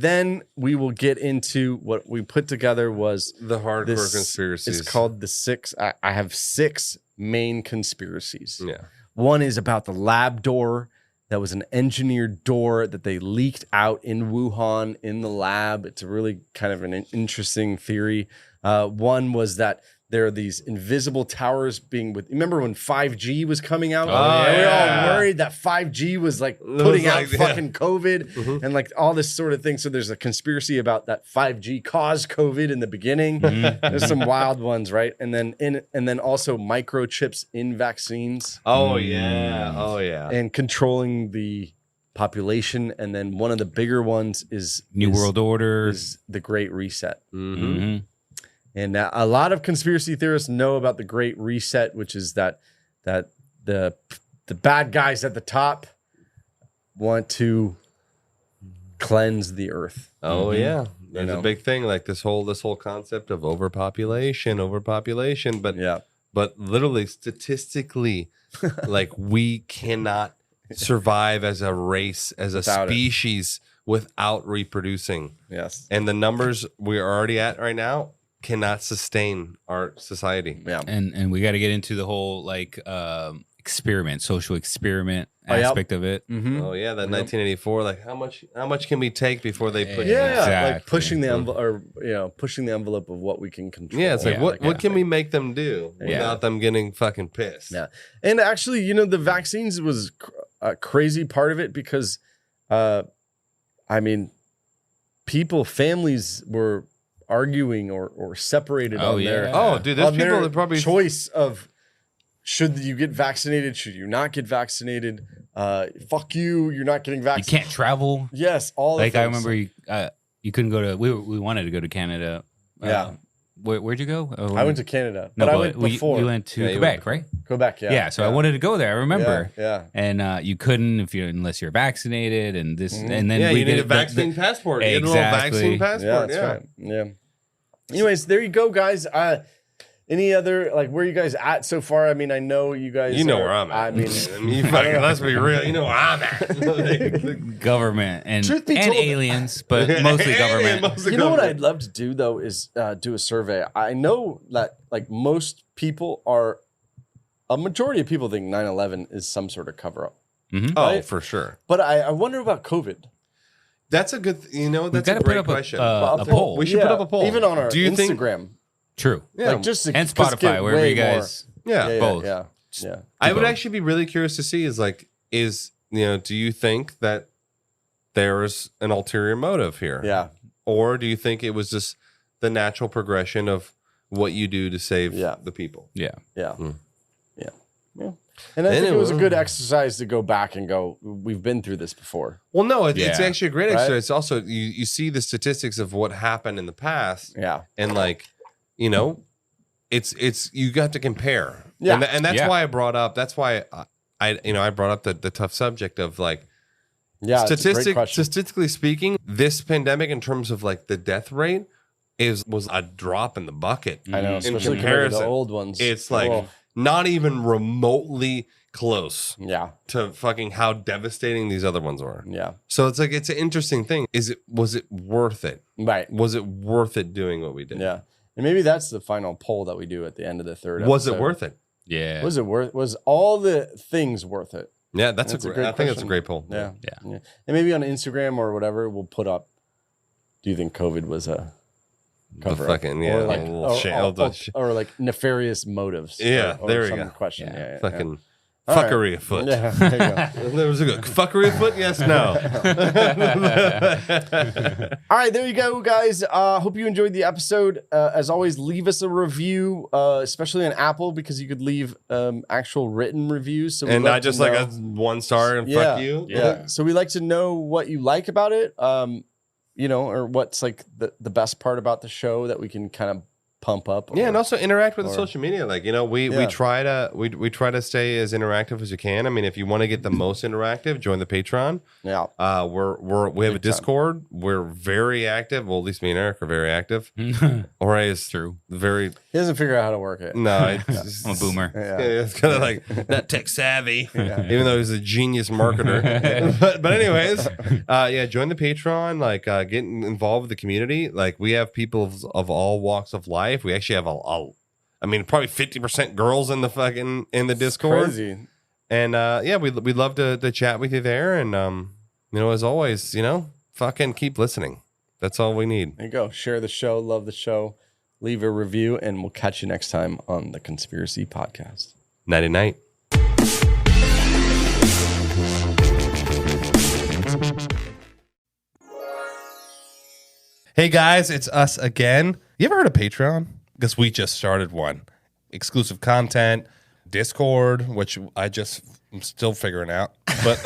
then we will get into what we put together was the hardcore conspiracies. It's called the 6. I have 6 main conspiracies. Yeah. One is about the lab door. That was an engineered door that they leaked out in Wuhan in the lab. It's a really kind of an interesting theory. One was that there are these invisible towers remember when 5G was coming out? We were all worried that 5G was like putting out fucking COVID and like all this sort of thing. So there's a conspiracy about that 5G caused COVID in the beginning. There's some wild ones, right? And then also microchips in vaccines. Oh yeah. And controlling the population. And then one of the bigger ones is New World Order, is the Great Reset. And a lot of conspiracy theorists know about the Great Reset, which is that the bad guys at the top want to cleanse the earth. Oh yeah, there's a big thing like this whole concept of overpopulation, but literally statistically, like we cannot survive as a race, as a species without reproducing. Yes, and the numbers we are already at right now cannot sustain our society. Yeah. And we got to get into the whole social experiment aspect of it. Oh yeah, that 1984. Like how much can we take before they put like pushing the envelope, or pushing the envelope of what we can control. Yeah, it's like what can we make them do without them getting fucking pissed? Yeah, and actually, the vaccines was a crazy part of it because, families were arguing or separated on their there's people that probably choice of should you get vaccinated, should you not get vaccinated, fuck you're not getting vaccinated, you can't travel. Yes, all the like things. I remember you couldn't go to we wanted to go to Canada. Where'd you go? I went to Canada, but I went before. We went to Quebec, right? Quebec, yeah. Yeah, so I wanted to go there. I remember. Yeah. And you couldn't unless you're vaccinated, and this, and then you need a vaccine passport. Exactly. You need a little vaccine passport. Yeah, that's right. Yeah. Anyways, there you go, guys. Any other where you guys at so far? I mean, I know you guys. You know where I'm at. Let's be real. You know where I'm at. Government and aliens, but mostly government. You know what I'd love to do though is do a survey. I know that most people a majority of people think 9/11 is some sort of cover up. Mm-hmm. Oh, for sure. But I wonder about COVID. That's a good. That's a great question. A poll. We should put up a poll, even on our Instagram. True. Yeah. and Spotify, wherever you guys. Both. Yeah. I would actually be really curious to see do you think that there's an ulterior motive here? Yeah. Or do you think it was just the natural progression of what you do to save the people? Yeah. Yeah. And I think it was a good exercise to go back and go, we've been through this before. Well, no, it's actually a great exercise. It's also, you see the statistics of what happened in the past. Yeah. And it's you got to compare. Yeah. And that's why I brought up, I brought up the tough subject of statistically speaking, this pandemic in terms of the death rate was a drop in the bucket. I know, especially compared to the old ones. It's not even remotely close. Yeah. To fucking how devastating these other ones are. Yeah. So it's it's an interesting thing. Was it worth it? Right. Was it worth it doing what we did? Yeah. And maybe that's the final poll that we do at the end of the third episode. Was it worth it? Yeah. Was all the things worth it? Yeah, that's a great I think that's a great poll. Yeah. And maybe on Instagram or whatever, we'll put up, do you think COVID was a cover the fucking or like or like nefarious motives. Yeah, or there you some go. Question. Yeah, fucking All fuckery right. afoot. Yeah, there you go. There was a good fuckery afoot. Yes, no. All right, there you go, guys. Hope you enjoyed the episode. As always, leave us a review, especially on Apple, because you could leave actual written reviews. So and not just like a 1 star and fuck you. Yeah. So we like to know what you like about it, or what's like the best part about the show that we can kind of pump up. And also interact with the social media. Like, we try to stay as interactive as you can. I mean, if you want to get the most interactive, join the Patreon. Yeah. We have a Discord. We're very active. Well, at least me and Eric are very active. Jorge is very. He doesn't figure out how to work it. No, I'm a boomer. It's kind of like not tech savvy, even though he's a genius marketer. but anyways, join the Patreon. Like, get involved with the community. Like, we have people of all walks of life. We actually have probably 50% girls in the Discord. Crazy. And we'd love to chat with you there. And as always, fucking keep listening. That's all we need. There you go. Share the show, love the show, leave a review, and we'll catch you next time on the Conspiracy Podcast. Nighty night. Hey guys, it's us again. You ever heard of Patreon? Because we just started one. Exclusive content, Discord, which I'm still figuring out. But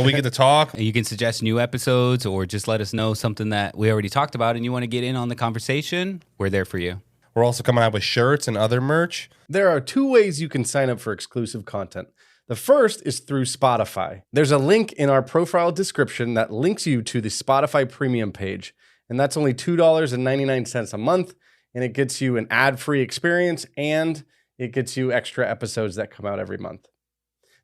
we get to talk. You can suggest new episodes or just let us know something that we already talked about and you want to get in on the conversation. We're there for you. We're also coming out with shirts and other merch. There are 2 ways you can sign up for exclusive content. The first is through Spotify. There's a link in our profile description that links you to the Spotify premium page. And that's only $2.99 a month. And it gets you an ad-free experience and it gets you extra episodes that come out every month.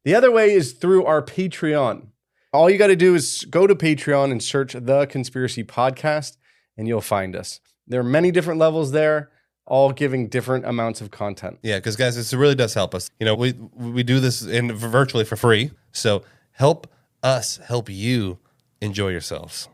The other way is through our Patreon. All you got to do is go to Patreon and search The Conspiracy Podcast and you'll find us. There are many different levels there, all giving different amounts of content. Yeah, because guys, this really does help us. We do this virtually for free. So help us help you enjoy yourselves.